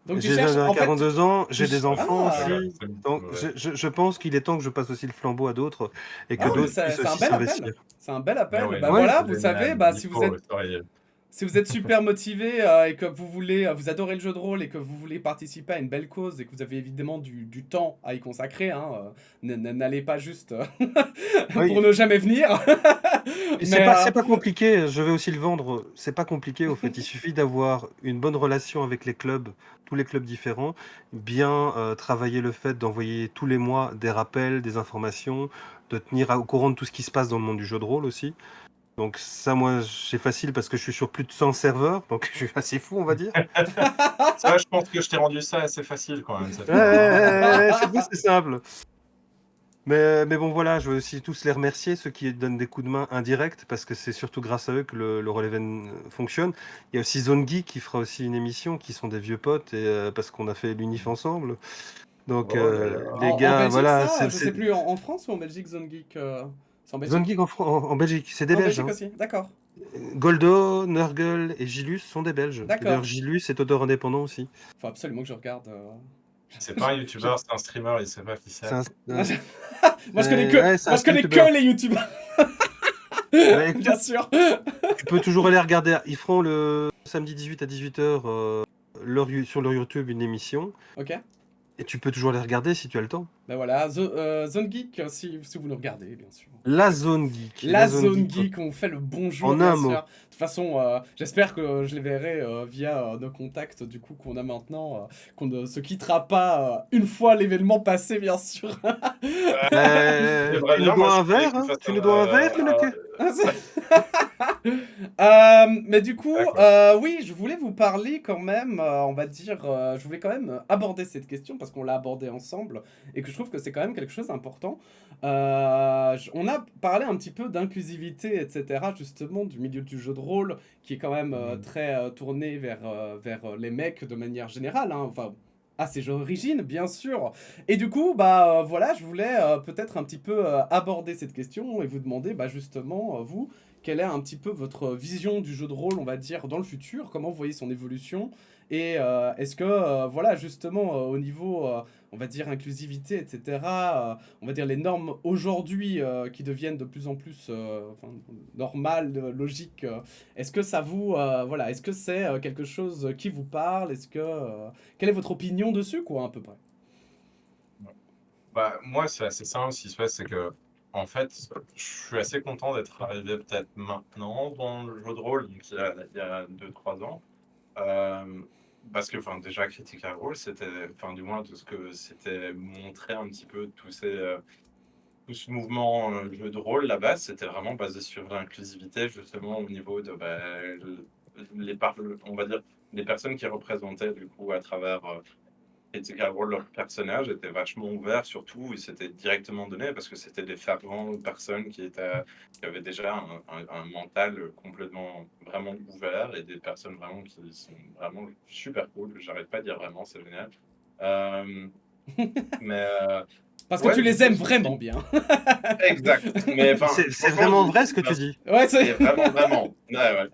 Donc tu J'ai cherches, déjà en fait, 42 ans, tu... j'ai des Ouais, enfants Ah, ouais, aussi. c'est Donc, ouais. je pense qu'il est temps que je passe aussi le flambeau à d'autres et que ah, mais Oui. d'autres c'est puissent c'est un aussi bel appel. s'investir. C'est un bel Ah appel. ouais, Bah non, mais Ouais, voilà, c'est vous génial. savez, bah Il si vous faut, êtes sérieux. Si vous êtes super motivé et que vous voulez, vous adorez le jeu de rôle et que vous voulez participer à une belle cause et que vous avez évidemment du temps à y consacrer, hein, n'allez pas juste pour oui. ne jamais venir. Et Mais c'est pas compliqué, je vais aussi le vendre. C'est pas compliqué au fait. Il suffit d'avoir une bonne relation avec les clubs, tous les clubs différents, bien travailler le fait d'envoyer tous les mois des rappels, des informations, de tenir au courant de tout ce qui se passe dans le monde du jeu de rôle aussi. Donc ça, moi, c'est facile parce que je suis sur plus de 100 serveurs, donc je suis assez fou, on va dire. Ça, je pense que je t'ai rendu ça assez facile quand même cette Ouais, fois, hein. c'est tout, c'est simple. Mais bon, voilà, je veux aussi tous les remercier, ceux qui donnent des coups de main indirects, parce que c'est surtout grâce à eux que le Roll Event fonctionne. Il y a aussi Zone Geek qui fera aussi une émission, qui sont des vieux potes, et parce qu'on a fait l'UNIF ensemble. Donc, Oh là les là. en gars, Belgique, voilà, ça, je sais plus, en France ou en Belgique, Zone Geek c'est en Zone Belgique? Geek en Belgique, c'est des En Belges. Belgique Hein. aussi, d'accord. Goldo, Nurgle et Gilus sont des Belges. Et d'ailleurs, D'accord. Gilus est auteur indépendant aussi. Faut absolument que je regarde. C'est pas un Je- youtubeur, c'est un streamer, il sait pas qui C'est c'est. un, Moi, un- c'est moi, un je connais youtubeur. que les youtubeurs, Bah, bien écoute, sûr. tu peux toujours aller regarder. Ils feront le samedi 18 à 18h sur leur YouTube une émission. Ok. Et tu peux toujours les regarder si tu as le temps. Ben voilà, Zone Geek, si vous nous regardez, bien sûr. La zone geek. La Zone Geek, on fait le bonjour, En bien un mot. sûr. De toute façon, j'espère que je les verrai via nos contacts, du coup, qu'on a maintenant, qu'on ne se quittera pas une fois l'événement passé, bien sûr. J'aimerais Tu nous bien, moi, dois un je voulais verre, qu'on hein? fasse Tu nous dois un verre, Yonoke? Mais du coup, D'accord. oui, je voulais vous parler quand même, on va dire, je voulais quand même aborder cette question parce qu'on l'a abordée ensemble et que je trouve que c'est quand même quelque chose d'important. On a parlé un petit peu d'inclusivité, etc., justement, du milieu du jeu de rôle qui est quand même très tourné vers les mecs de manière générale, hein, enfin, à ses origines, bien sûr. Et du coup, bah voilà, je voulais peut-être un petit peu aborder cette question et vous demander, bah justement, vous, quelle est un petit peu votre vision du jeu de rôle, on va dire, dans le futur? Comment vous voyez son évolution? Et est-ce que, voilà, justement, au niveau, on va dire, inclusivité, etc., on va dire les normes aujourd'hui qui deviennent de plus en plus enfin, normales, logiques, est-ce que ça vous, voilà, est-ce que c'est quelque chose qui vous parle? Est-ce que, quelle est votre opinion dessus, quoi, à peu près? Bah, moi, c'est assez simple. Ce qui se passe, c'est que, en fait, je suis assez content d'être arrivé peut-être maintenant dans le jeu de rôle, donc il y a 2-3 ans. Euh, Parce que, enfin, déjà, Critical Role, c'était, enfin, du moins, tout ce que c'était montré un petit peu, tout ce mouvement jeu de rôle, la base, c'était vraiment basé sur l'inclusivité, justement, au niveau de, bah, on va dire, les personnes qui représentaient, du coup, à travers Critical Role, leur personnage était vachement ouvert, surtout, et c'était directement donné parce que c'était des ferventes personnes qui avaient déjà un mental complètement vraiment ouvert et des personnes vraiment qui sont vraiment super cool. J'arrête pas de dire vraiment, c'est génial. Euh, mais Parce que tu ouais, du les coup, aimes vraiment bien. exact. Mais enfin, C'est franchement, vraiment vrai ce que tu dis. Ouais, et vraiment, vraiment. Ouais, ouais.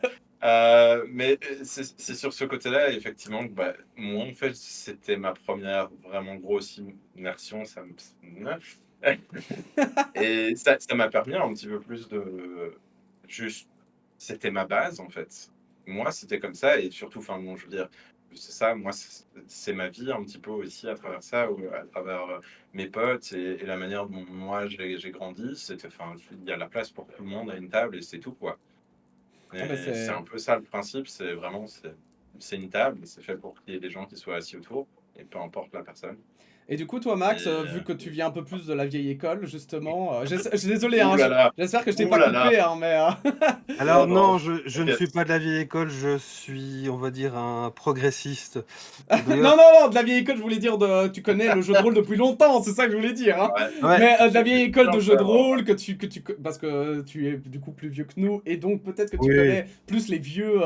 Mais c'est sur ce côté-là, effectivement, que bah, moi, en fait, c'était ma première vraiment grosse immersion. Et ça m'a permis un petit peu plus de. Juste, c'était ma base, en fait. Moi, c'était comme ça. Et surtout, enfin, bon, je veux dire, c'est ça, moi, c'est ma vie un petit peu aussi à travers ça, ou à travers mes potes et la manière dont moi, j'ai grandi. C'était, enfin, il y a la place pour tout le monde à une table et c'est tout, quoi. Ah bah Et c'est c'est... un peu ça le principe, c'est vraiment, c'est une table, c'est fait pour qu'il y ait des gens qui soient assis autour, et peu importe la personne. Et du coup, toi, Et, Max, vu que tu viens un peu plus de la vieille école, justement, je suis désolé, ouh hein, là là, j'espère que je t'ai ouh pas là là, coupé, hein, mais... Alors non, non, non, je ne suis t'inquiète. pas de la vieille école, je suis, on va dire, un progressiste. non, D'ailleurs, non, non, de la vieille école, je voulais dire, tu connais le jeu de rôle depuis longtemps, c'est ça que je voulais dire, hein. Ouais, ouais, Mais de la j'ai vieille j'ai école un de peu jeu de avoir, rôle, parce que tu es du coup plus vieux que nous, et donc peut-être que tu oui, connais plus les vieux,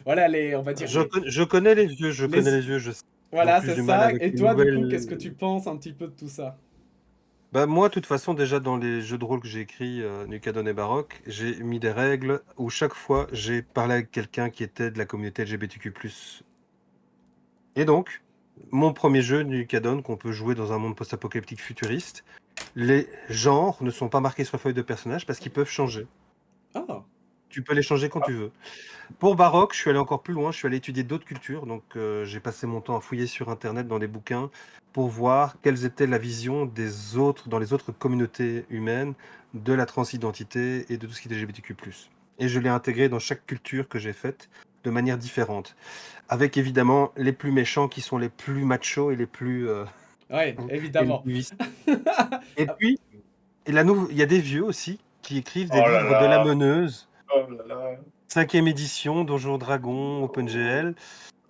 voilà, on va dire je connais les vieux, je les... connais les vieux, je sais. Ils ont Voilà, plus c'est du mal ça. avec Et les toi, du coup, qu'est-ce que tu nouvelles. penses un petit peu de tout ça? Bah moi, de toute façon, déjà dans les jeux de rôle que j'ai écrits, Nucadon et Baroque, j'ai mis des règles où chaque fois j'ai parlé avec quelqu'un qui était de la communauté LGBTQ+. Et donc, mon premier jeu, Nucadon, qu'on peut jouer dans un monde post-apocalyptique futuriste, les genres ne sont pas marqués sur la feuille de personnage parce qu'ils peuvent changer. Ah, Tu peux les changer quand tu veux. Pour Baroque, je suis allé encore plus loin, je suis allé étudier d'autres cultures, donc j'ai passé mon temps à fouiller sur Internet dans des bouquins pour voir quelles étaient la vision des autres, dans les autres communautés humaines, de la transidentité et de tout ce qui est LGBTQ+. Et je l'ai intégré dans chaque culture que j'ai faite de manière différente. Avec évidemment les plus méchants qui sont les plus machos et les plus, ouais, et les évidemment. plus vicieux. Et puis, il y a des vieux aussi qui écrivent des oh là livres de la là, meneuse, oh là là. 5e édition, Donjons Dragon, OpenGL.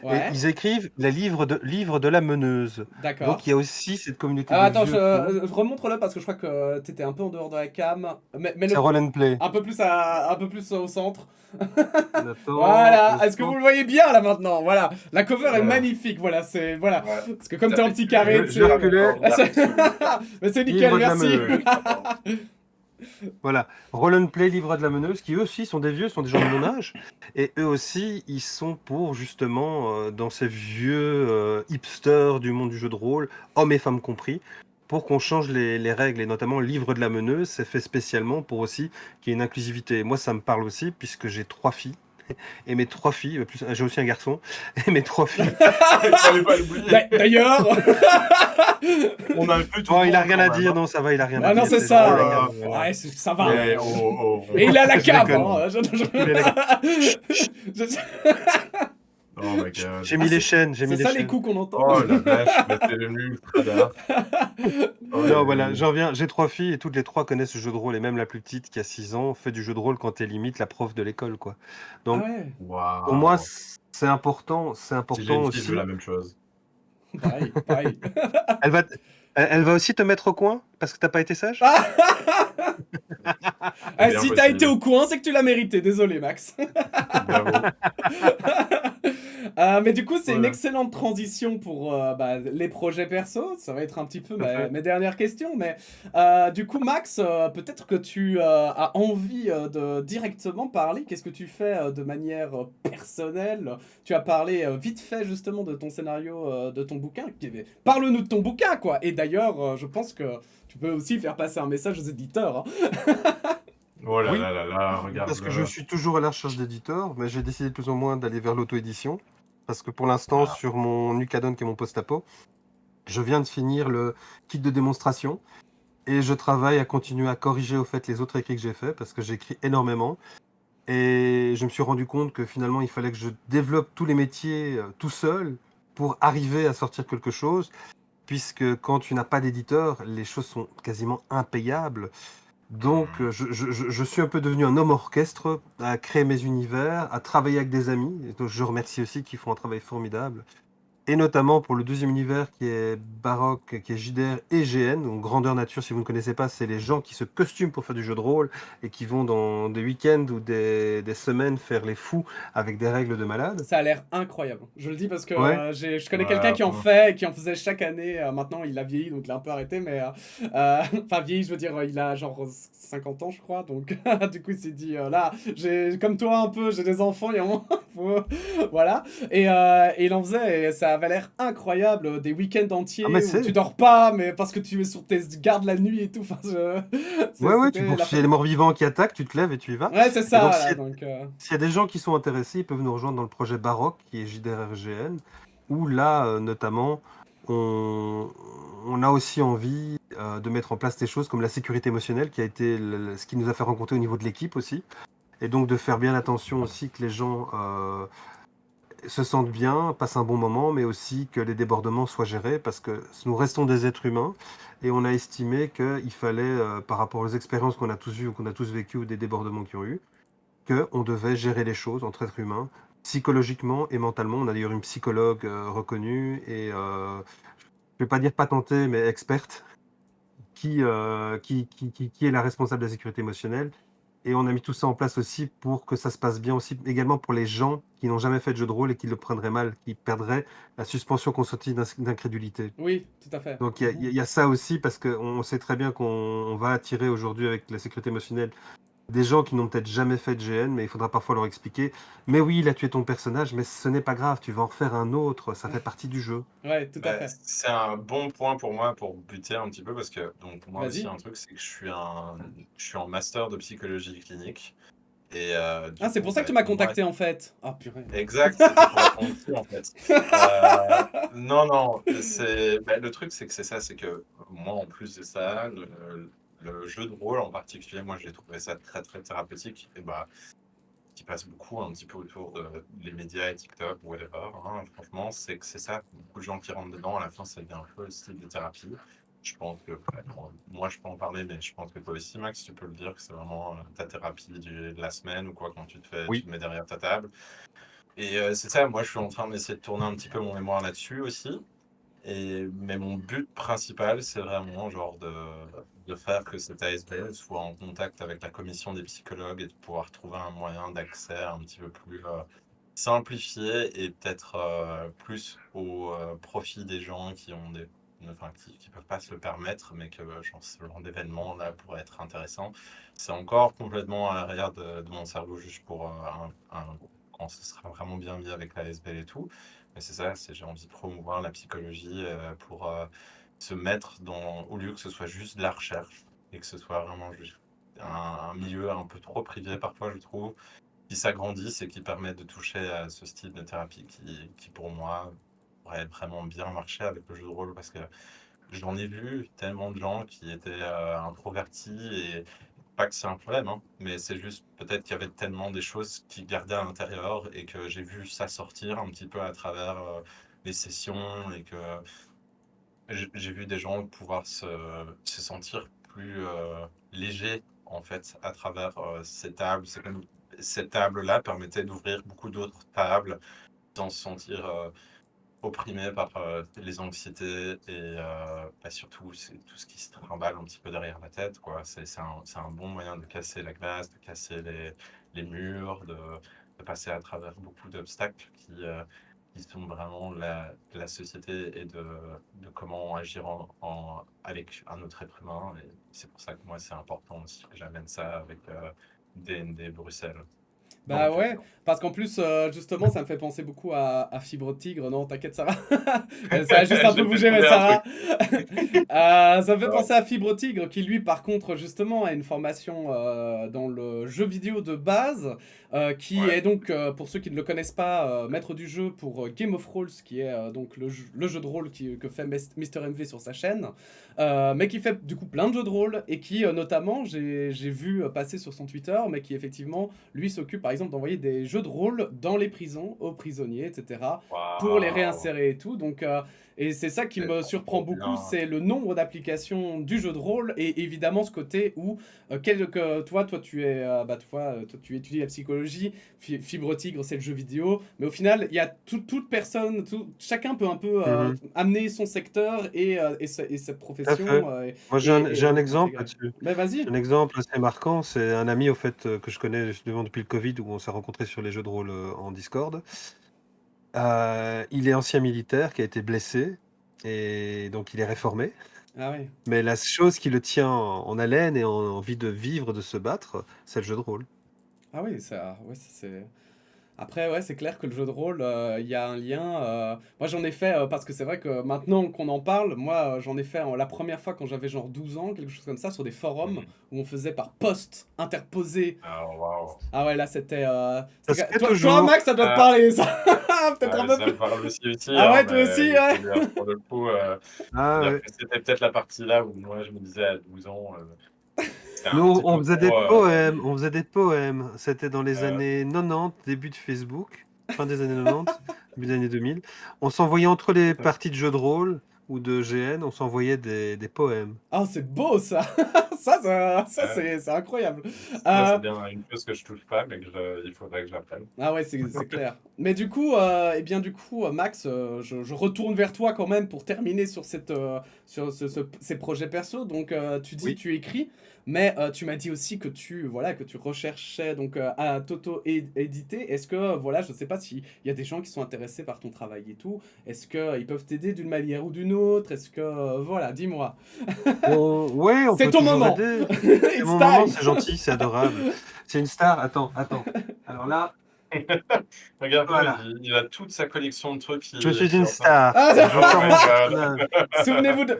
Et Ouais, ils écrivent livre de la meneuse. Donc il d'accord. y a aussi cette communauté Alors de attends, vieux cons. remontre-le parce que je crois que t'étais un peu en dehors de la cam. Mais C'est roll and play. un peu plus au centre. Attends, Voilà. au Est-ce que vous centre. le voyez bien là maintenant? Voilà. La cover est Voilà. magnifique. Voilà, c'est voilà. Ouais. Parce que comme Ça t'es en fait petit plus carré, tu Je sais. reculais. encore d'absolu, quoi. Mais c'est nickel, Livre de la merci. Ouais, meneuse. je suis content. Voilà. Roll and play, livre de la meneuse, qui eux aussi sont des vieux, sont des gens de mon âge. Et eux aussi, ils sont pour justement, dans ces vieux hipsters du monde du jeu de rôle, hommes et femmes compris, pour qu'on change les règles. Et notamment, livre de la meneuse, c'est fait spécialement pour aussi qu'il y ait une inclusivité. Moi, ça me parle aussi, puisque j'ai 3 filles. et mes 3 filles, j'ai aussi un garçon, et mes 3 filles. Il fallait pas l'oublier. D'ailleurs, On a fait tout Oh, le il a monde rien quand à même, dire, hein. non, ça va, il a rien à ah non, dire. c'est C'est ça. juste Oh la là. gamme, voilà. Ouais, ça va. Mais oh. Et il a la Je cave. déconne. Hein. Il est là. Je- Oh my god. J'ai mis les chaînes, j'ai C'est mis les ça les chaînes. coups qu'on entend. Oh la vache, mais c'est devenu ultra dark. Oh, Non, voilà, j'en reviens. J'ai 3 filles et toutes les 3 connaissent le jeu de rôle. Et même la plus petite, qui a 6 ans, fait du jeu de rôle quand elle imite la prof de l'école, quoi. Ah Donc, ouais, pour moi, Waouh. c'est important Si j'ai une fille, je veux aussi. la même chose. pareil. Elle va, elle va aussi te mettre au coin parce que t'as pas été sage? Ah, Bien si t'as été possible. au coin, c'est que tu l'as mérité. Désolé, Max. J'avoue. Mais du coup, c'est une Voilà. excellente transition pour les projets perso. Ça va être un petit peu Tout à fait. mes dernières questions. Mais du coup, Max, peut-être que tu as envie de directement parler. Qu'est-ce que tu fais de manière personnelle? Tu as parlé vite fait justement de ton scénario, de ton bouquin. Parle-nous de ton bouquin, quoi. Et d'ailleurs, je pense que tu peux aussi faire passer un message aux éditeurs. Hein. Oh là Oui, là là là, parce que je regarde-le. suis toujours à la recherche d'éditeurs, mais j'ai décidé plus ou moins d'aller vers l'auto-édition. Parce que pour l'instant, Ah. sur mon Nucadon, qui est mon post-apo, je viens de finir le kit de démonstration et je travaille à continuer à corriger au fait les autres écrits que j'ai faits parce que j'écris énormément. Et je me suis rendu compte que finalement, il fallait que je développe tous les métiers tout seul pour arriver à sortir quelque chose, puisque quand tu n'as pas d'éditeur, les choses sont quasiment impayables. Donc, je suis un peu devenu un homme orchestre à créer mes univers, à travailler avec des amis. Et donc, je remercie aussi qui font un travail formidable. Et notamment pour le deuxième univers qui est Baroque, qui est JDR et GN, donc Grandeur Nature, si vous ne connaissez pas, c'est les gens qui se costument pour faire du jeu de rôle et qui vont dans des week-ends ou des semaines faire les fous avec des règles de malade. Ça a l'air incroyable. Je le dis parce que Ouais, je connais Ouais, quelqu'un qui en bon. fait et qui en faisait chaque année. Maintenant, il a vieilli, donc il a un peu arrêté. Mais enfin, vieilli, je veux dire, il a genre 50 ans, je crois. Donc, du coup, il s'est dit là, comme toi un peu, j'ai des enfants, il y a un moment, voilà. Et il en faisait et ça avait l'air incroyable. Des week-ends ah, entiers mais où tu c'est. dors pas, mais parce que tu es sur tes gardes la nuit et tout. Enfin, Ouais, ouais, c'était la s'il y a fête. les morts vivants qui attaquent, tu te lèves et tu y vas. Ouais, c'est Et ça. donc, Voilà, donc, s'il y a des gens qui sont intéressés, ils peuvent nous rejoindre dans le projet Baroque, qui est JDRRGN, où là, notamment, on, on a aussi envie de mettre en place des choses comme la sécurité émotionnelle, qui a été ce qui nous a fait rencontrer au niveau de l'équipe aussi. Et donc de faire bien attention aussi que les gens se sentent bien, passent un bon moment, mais aussi que les débordements soient gérés, parce que nous restons des êtres humains, et on a estimé qu'il fallait, par rapport aux expériences qu'on a tous eues ou qu'on a tous vécues, ou des débordements qui ont eu, qu'on devait gérer les choses entre êtres humains, psychologiquement et mentalement. On a d'ailleurs une psychologue reconnue et, je vais pas dire patentée, mais experte, qui est la responsable de la sécurité émotionnelle. Et on a mis tout ça en place aussi pour que ça se passe bien aussi, également pour les gens qui n'ont jamais fait de jeu de rôle et qui le prendraient mal, qui perdraient la suspension consentie d'incrédulité. oui, tout à fait. Donc il y a ça aussi parce qu'on sait très bien qu'on va attirer aujourd'hui avec la sécurité émotionnelle des gens qui n'ont peut-être jamais fait de GN, mais il faudra parfois leur expliquer. Mais oui, il a tué ton personnage, mais ce n'est pas grave, tu vas en refaire un autre, ça fait partie du jeu. Ouais, tout à Bah, fait. c'est un bon point pour moi pour buter un petit peu parce que donc moi aussi Vas-y. un truc c'est que je suis en master de psychologie clinique et Ah, du c'est coup pour ça que bah, tu m'as moi contacté en fait. Ah, purée. exact c'était pour répondre dessus en fait. Non c'est bah, le truc c'est que c'est ça c'est que moi en plus de ça le jeu de rôle en particulier moi j'ai trouvé ça très très thérapeutique et bah qui passe beaucoup un petit peu autour de les médias et TikTok ou whatever, hein, franchement, c'est que c'est ça. Beaucoup de gens qui rentrent dedans, à la fin, ça devient un peu le style de thérapie. Je pense que, moi, je peux en parler, mais je pense que toi aussi, Max, tu peux le dire que c'est vraiment ta thérapie de la semaine ou quoi, quand tu Oui. te mets derrière ta table. Et c'est ça, moi, je suis en train d'essayer de tourner un petit peu mon mémoire là-dessus aussi. Mais mon but principal, c'est vraiment genre de faire que cet ASBL soit en contact avec la commission des psychologues et de pouvoir trouver un moyen d'accès un petit peu plus simplifié et peut-être plus au profit des gens qui ont enfin, qui peuvent pas se le permettre, mais que genre, ce genre d'événement là pourrait être intéressant. C'est encore complètement à l'arrière de mon cerveau juste pour quand ce sera vraiment bien mis avec la ASBL et tout. Mais c'est ça, j'ai envie de promouvoir la psychologie pour se mettre au lieu que ce soit juste de la recherche et que ce soit vraiment juste un milieu un peu trop privé parfois, je trouve, qui s'agrandissent et qui permettent de toucher à ce style de thérapie qui pour moi, aurait vraiment bien marché avec le jeu de rôle. Parce que j'en ai vu tellement de gens qui étaient introvertis et pas que c'est un problème, hein, mais c'est juste peut-être qu'il y avait tellement des choses qui gardaient à l'intérieur et que j'ai vu ça sortir un petit peu à travers les sessions et que j'ai vu des gens pouvoir se sentir plus légers en fait à travers ces tables. C'est comme cette table-là permettait d'ouvrir beaucoup d'autres tables sans se sentir opprimé par les anxiétés et surtout c'est tout ce qui se trimballe un petit peu derrière la tête, quoi. C'est un bon moyen de casser la glace, de casser les murs, de passer à travers beaucoup d'obstacles qui sont vraiment la société et de comment agir avec un autre être humain. Et c'est pour ça que moi, c'est important aussi que j'amène ça avec DND Bruxelles dans le Bah ouais, futur. parce qu'en plus, justement, ça me fait penser beaucoup à Fibre Tigre. Non, t'inquiète, ça va. Ça a juste un peu J'ai fait bougé, mais tomber un ça truc. va. Ça me fait Ouais. penser à Fibre Tigre, qui lui, par contre, justement, a une formation dans le jeu vidéo de base, qui Ouais. est donc, pour ceux qui ne le connaissent pas, maître du jeu pour Game of Thrones, qui est donc le jeu de rôle que fait Mister MV sur sa chaîne, mais qui fait du coup plein de jeux de rôle, et qui, notamment, j'ai vu passer sur son Twitter, mais qui effectivement lui s'occupe par exemple d'envoyer des jeux de rôle dans les prisons, aux prisonniers, etc., pour les Waouh, réinsérer et tout. Donc, et c'est ça qui c'est me surprend trop beaucoup, bien. c'est le nombre d'applications du jeu de rôle et évidemment ce côté où toi tu es, toi tu étudies la psychologie, Fibre Tigre c'est le jeu vidéo, mais au final il y a toute personne, chacun peut un peu Mhm. amener son secteur et cette Tout à fait. profession Moi, j'ai un et exemple l'intégrer. là-dessus. Mais J'ai vas-y. un exemple assez marquant. C'est un ami, au fait, que je connais justement depuis le Covid, où on s'est rencontrés sur les jeux de rôle en Discord. Il est ancien militaire qui a été blessé et donc il est réformé. Ah oui. Mais la chose qui le tient en haleine et en envie de vivre, de se battre, c'est le jeu de rôle. Ah oui, ça, ouais, ça, c'est. Après, ouais, c'est clair que le jeu de rôle, il y a un lien. Moi, j'en ai fait, parce que c'est vrai que maintenant qu'on en parle, moi, j'en ai fait la première fois quand j'avais genre 12 ans, quelque chose comme ça, sur des forums Mhm. où on faisait par poste interposé. Ah, waouh. Ah ouais, là, c'était. Ça se fait Toi, toujours. Max, ça doit te Ah, parler, ça. Peut-être un ah, peu ça plus. me parle aussi, Ah hein, ouais, toi mais aussi, je ouais. veux dire, pour le coup, Ah ouais. c'était peut-être la partie là où moi je me disais à 12 ans, c'était un Nous, petit on peu faisait des trop. poèmes. On faisait des poèmes. C'était dans les Euh, années 90, début de Facebook, fin des années 90, début des années 2000. On s'envoyait entre les parties de jeux de rôle ou de GN, on s'envoyait des poèmes. Ah, c'est beau, ça. Ça euh, c'est incroyable. ça, Euh, c'est bien une chose que je touche pas, mais il faudrait que j'apprenne. Ah ouais, c'est clair. Mais du coup, Max, je retourne vers toi quand même pour terminer sur ces projets perso. Donc, tu dis, Oui. tu écris, mais tu m'as dit aussi que que tu recherchais donc à t'auto-éditer. Est-ce que, voilà, je sais pas s'il y a des gens qui sont intéressés par ton travail et tout. Est-ce qu'ils peuvent t'aider d'une manière ou d'une autre? Est-ce que, voilà, dis-moi. Ouais, on C'est peut ton toujours moment. aider. C'est It's mon moment, time. c'est gentil, c'est adorable. C'est une star. Attends, attends. Alors là, Regarde-le, voilà. il a toute sa collection de trucs Je suis qui est une en train. star. Ah, Je Oh sors my mon god! personnage. souvenez-vous de...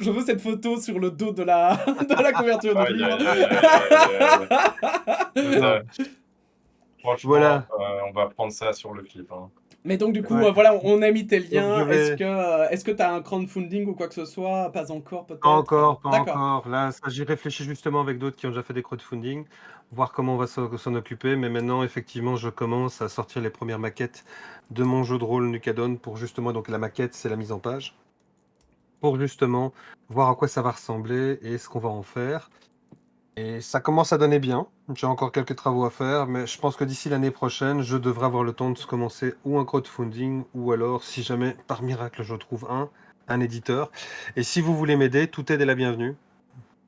je veux cette photo sur le dos de de la couverture du Aïe, livre. aïe, aïe, aïe, aïe, aïe, aïe. Non, Ça, franchement, voilà. on va prendre ça sur le clip, hein. Mais donc du coup, Ouais. voilà, on a mis tes Donc je liens. vais. Est-ce que t'as un crowdfunding ou quoi que ce soit? Pas encore Pas peut-être. encore, pas D'accord. encore. Là, ça, j'y réfléchis justement avec d'autres qui ont déjà fait des crowdfunding, voir comment on va s'en occuper. Mais maintenant, effectivement, je commence à sortir les premières maquettes de mon jeu de rôle Nucadon pour justement, donc la maquette, c'est la mise en page, pour justement voir à quoi ça va ressembler et ce qu'on va en faire. Et ça commence à donner bien. J'ai encore quelques travaux à faire, mais je pense que d'ici l'année prochaine, je devrais avoir le temps de commencer ou un crowdfunding, ou alors, si jamais par miracle je trouve un éditeur. Et si vous voulez m'aider, toute aide est la bienvenue.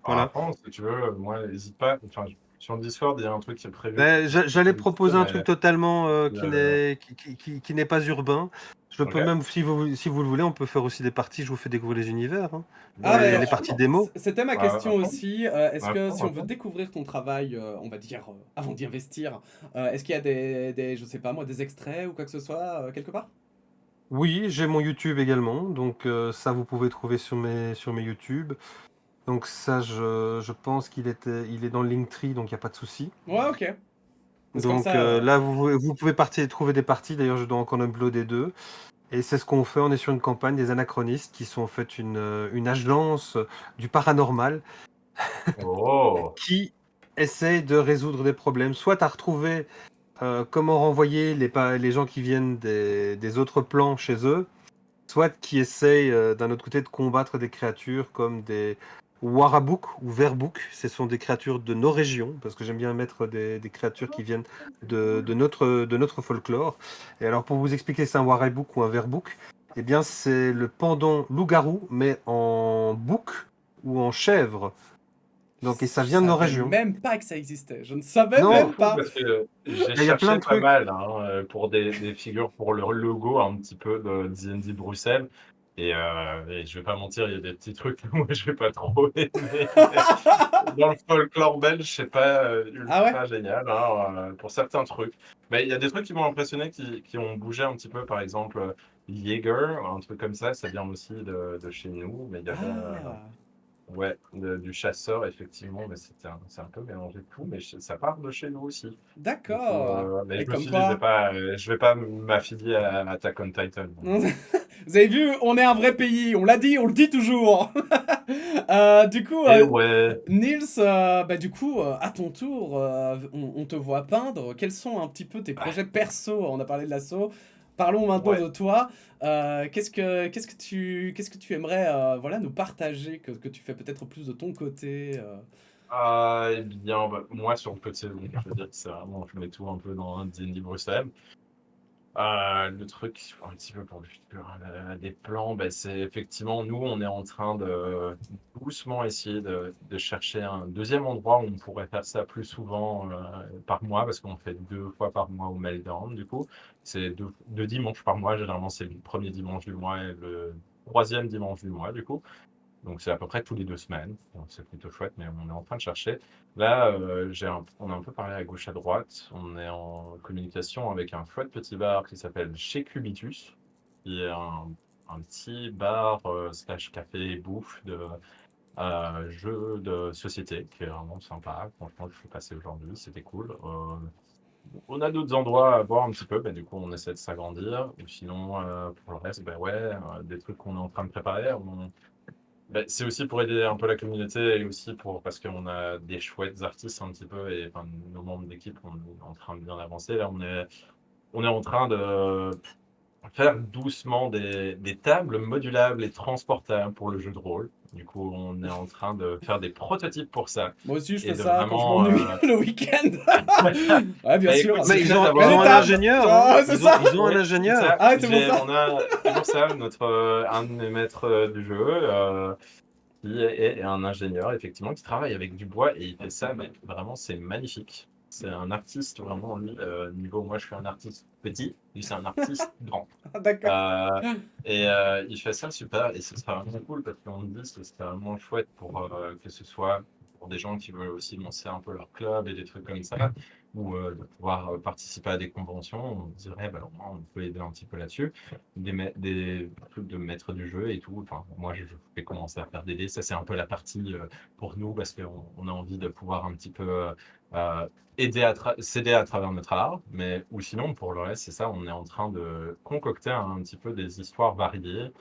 Alors Voilà. attends, si tu veux, moi, n'hésite pas. Enfin, sur le Discord, il y a un truc qui est prévu pour Ben, que je puisse j'allais solliciter, proposer un truc mais totalement euh, qui n'est pas urbain. Je peux ok. même, si vous le voulez, on peut faire aussi des parties. Je vous fais découvrir les univers, hein. Ah Oui, bien ben, Les sûr. parties démo. c'était ma Bah, question aussi. Est-ce à que fond, si on à veut fond. découvrir ton travail, on va dire avant d'y investir, est-ce qu'il y a je sais pas moi, des extraits ou quoi que ce soit quelque part? Oui, j'ai mon YouTube également. Donc ça, vous pouvez trouver sur mes YouTube. Donc ça, je pense il est dans le Linktree, donc il n'y a pas de souci. Ouais, ok. C'est comme Donc ça. là, vous pouvez trouver des parties. D'ailleurs, je dois encore uploader 2. Et c'est ce qu'on fait. On est sur une campagne des anachronistes qui sont en fait une agence du paranormal Oh! qui essaye de résoudre des problèmes, soit à retrouver comment renvoyer les gens qui viennent des autres plans chez eux, soit qui essayent d'un autre côté de combattre des créatures comme des Warabuk ou Verbuk. Ce sont des créatures de nos régions, parce que j'aime bien mettre des créatures qui viennent de notre folklore. Et alors pour vous expliquer, c'est un Warabuk ou un Verbuk, eh bien c'est le pendant loup-garou, mais en bouc ou en chèvre. Donc, et ça Je vient de nos savais régions. même pas que ça existait. Je ne savais Non, C'est même fou pas. parce que j'ai il y a plein cherché de pas trucs. mal pour des figures pour le logo un petit peu de D&D Bruxelles. Et je vais pas mentir, il y a des petits trucs que moi je vais pas trop aimer. Dans le folklore belge, c'est pas Ah ouais? ultra génial pour certains trucs. Mais il y a des trucs qui m'ont impressionné, qui ont bougé un petit peu. Par exemple, Jaeger, un truc comme ça vient aussi de chez nous. Mais il y avait Ah, ouais, du chasseur, effectivement, mais c'est un peu mélangé de tout, mais ça part de chez nous aussi. Du coup, d'accord. mais Et je me comme suis dit, quoi. je vais pas m'affilier à Attack on Titan. Vous avez vu, on est un vrai pays. On l'a dit, on le dit toujours. Du coup, Et ouais, Nils, bah du coup, à ton tour, on te voit peindre. Quels sont un petit peu tes projets perso? On a parlé de l'assaut. Parlons maintenant ouais. de toi. Qu'est-ce que tu aimerais, voilà, nous partager que tu fais peut-être plus de ton côté Eh bien, bah, moi, sur le côté, donc, je veux dire que c'est vraiment, je mets tout un peu dans D&D Bruxelles. Le truc, un petit peu pour le futur, des plans, bah, c'est effectivement, nous, on est en train de doucement essayer de chercher un deuxième endroit où on pourrait faire ça plus souvent par mois, parce qu'on fait 2 fois par mois au Meltdown, du coup. C'est deux dimanches par mois, généralement, c'est le premier dimanche du mois et le troisième dimanche du mois, du coup. Donc c'est à peu près tous les 2 semaines. Donc, c'est plutôt chouette, mais on est en train de chercher. Là, on a un peu parlé à gauche à droite. On est en communication avec un chouette petit bar qui s'appelle Chez Cubitus, qui est un petit bar slash café et bouffe de jeux de société, qui est vraiment sympa. Franchement, je suis passé aujourd'hui, c'était cool. On a d'autres endroits à voir un petit peu, du coup on essaie de s'agrandir. Ou sinon, pour le reste, ouais, des trucs qu'on est en train de préparer. C'est aussi pour aider un peu la communauté et aussi parce qu'on a des chouettes artistes un petit peu et enfin, nos membres d'équipe, on est en train de bien avancer. Là, on est en train de faire doucement des tables modulables et transportables pour le jeu de rôle. Du coup, on est en train de faire des prototypes pour ça Moi aussi, je et fais de ça quand je vraiment. m'ennuie le week-end. Ouais, bien sûr. Écoute, Mais c'est ils bien ont, d'avoir ils Les ont un tables. ingénieur, hein. Oh, c'est ça. Ils ont un Oui, c'est ingénieur. ça. Ah, c'est pour ça. On a toujours ça, un de mes maîtres du jeu. Qui est un ingénieur, effectivement, qui travaille avec du bois et il fait ça, mais vraiment, c'est magnifique. C'est un artiste, vraiment, lui, niveau, moi, je suis un artiste petit, lui, c'est un artiste grand. Ah, d'accord. Il fait ça super et ce sera vraiment cool parce qu'on me dit que ce serait vraiment chouette pour que ce soit pour des gens qui veulent aussi lancer un peu leur club et des trucs comme ça, ou de pouvoir participer à des conventions. On dirait, au moins, on peut aider un petit peu là-dessus. Des trucs de maître du jeu et tout. Enfin, moi, je vais commencer à faire des dés. Ça, c'est un peu la partie pour nous parce qu'on a envie de pouvoir un petit peu euh, s'aider à travers notre art, mais ou sinon pour le reste, c'est ça, on est en train de concocter un petit peu des histoires variées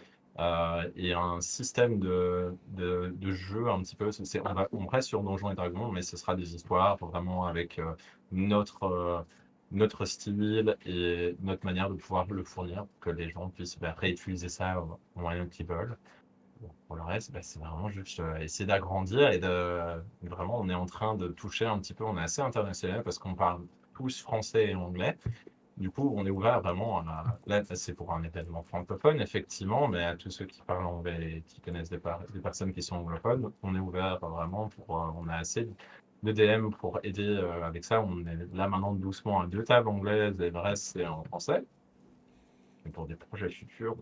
et un système de jeu un petit peu. On reste sur Donjons et Dragons, mais ce sera des histoires vraiment avec notre style et notre manière de pouvoir le fournir pour que les gens puissent réutiliser ça au moyen qu'ils veulent. Bon, pour le reste, c'est vraiment juste essayer d'agrandir et vraiment, on est en train de toucher un petit peu, on est assez international parce qu'on parle tous français et anglais. Du coup, on est ouvert vraiment là, c'est pour un événement francophone, effectivement, mais à tous ceux qui parlent anglais et qui connaissent des personnes qui sont anglophones, on est ouvert vraiment on a assez de DM pour aider avec ça. On est là maintenant doucement à 2 tables anglaises et le reste, c'est en français. Et pour des projets futurs,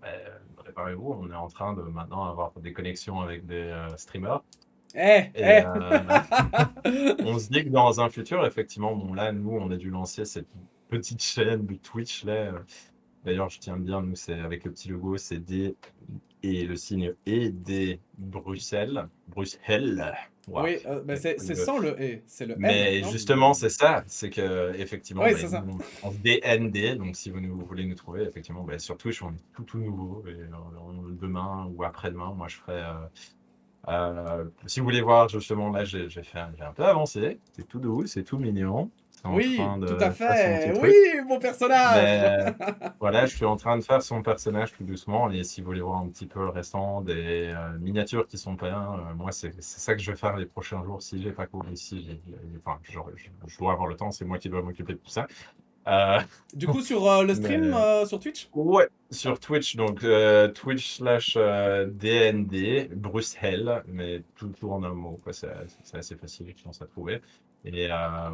préparez-vous, on est en train de maintenant avoir des connexions avec des streamers. Eh, Et eh. on se dit que dans un futur, effectivement, bon là, nous, on a dû lancer cette petite chaîne de Twitch là. D'ailleurs, je tiens bien, nous, c'est avec le petit logo, c'est D et le signe et des Bruxelles. Bruxelles. Oui, Warp. bah, c'est sans le E, c'est le N, Mais non? justement, c'est ça, c'est que effectivement, Oui, bah, c'est ça. nous, on se DND, donc si vous voulez nous trouver, effectivement, bah, sur Twitch, on est tout nouveau. Et demain ou après-demain, moi, je ferai. Si vous voulez voir, justement, là, j'ai un peu avancé. C'est tout doux, c'est tout mignon. C'est en train Oui, tout à de faire son fait. petit Oui, truc. mon personnage. Mais voilà, je suis en train de faire son personnage tout doucement. Et si vous voulez voir un petit peu le restant des miniatures qui sont pleines, moi, c'est ça que je vais faire les prochains jours si j'ai pas cours ici. Enfin, je dois avoir le temps, c'est moi qui dois m'occuper de tout ça. Euh, Du coup, sur le stream, mais sur Twitch? ouais, sur Twitch, donc Twitch/DND, Bruxelles, mais tout en un mot, quoi. C'est assez facile, je pense, à trouver. Et voilà,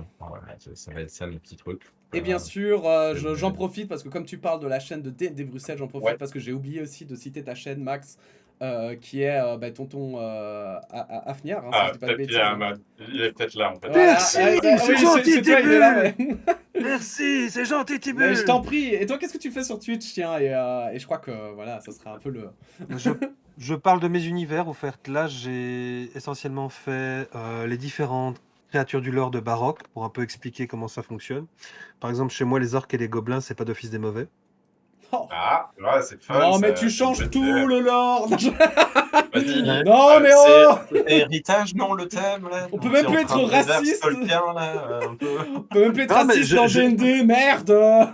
ça va être ça, mes petits trucs. Et bien sûr, j'en Mais- profite parce que comme tu parles de la chaîne de D&D Bruxelles, j'en profite Ouais. parce que j'ai oublié aussi de citer ta chaîne, Max, qui est bah, tonton Afniar, hein, si je dis pas de peut-être bêtises. Hein. il est peut-être là, en fait. Voilà. Merci, c'est Oui, gentil, chez toi, il est là, mais... Merci, c'est gentil, mais je Tibul. t'en prie. Et toi, qu'est-ce que tu fais sur Twitch, tiens, et je crois que voilà, ça sera un peu le... Je parle de mes univers. Au fait, là, j'ai essentiellement fait les différentes créatures du lore de Baroque pour un peu expliquer comment ça fonctionne. Par exemple, chez moi, les orques et les gobelins, c'est pas d'office des mauvais. Oh. Ouais, c'est fun. Non, mais tu c'est une changes bonne tout idée. le lore. Vas-y. Ouais. Non, mais c'est oh. héritage, non, le thème, là? On peut Donc, même t'es en plus train être de reverse raciste. Tolkien, là, un peu. On peut même plus être Non, mais raciste dans D&D, merde.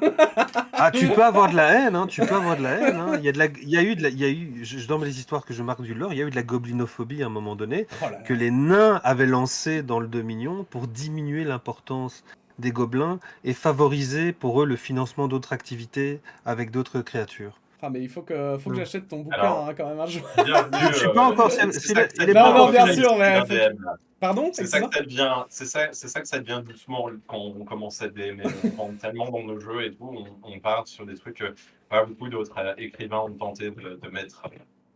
Ah, tu peux avoir de la haine, hein, tu peux avoir de la haine, hein. Il y a de la, il y a eu de la, il y a eu, dans les histoires que je marque du lore, il y a eu de la goblinophobie à un moment donné, Oh là là. que les nains avaient lancé dans le Dominion pour diminuer l'importance des gobelins et favoriser pour eux le financement d'autres activités avec d'autres créatures. Ah, mais il faut que Non. j'achète ton bouquin Alors, hein, quand même un jour. bienvenue. Je suis pas encore, c'est c'est ça que ça il est Non, pas non, encore bien fini. sûr, mais devient faut que... DM, là. Pardon, C'est ça excuse-moi. que ça devient, c'est ça que ça devient doucement quand on commence à DM. On rentre tellement dans nos jeux et tout, on part sur des trucs que pas beaucoup d'autres écrivains ont tenté de mettre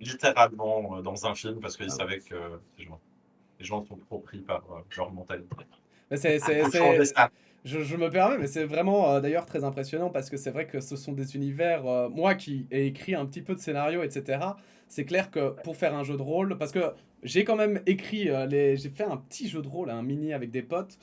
littéralement dans un film parce qu'ils savaient que les gens sont trop pris par leur mentalité. Mais Faut changer ça. Je me permets, mais c'est vraiment d'ailleurs très impressionnant parce que c'est vrai que ce sont des univers. Moi qui ai écrit un petit peu de scénario, etc., c'est clair que pour faire un jeu de rôle, parce que j'ai quand même écrit, j'ai fait un petit jeu de rôle, un mini avec des potes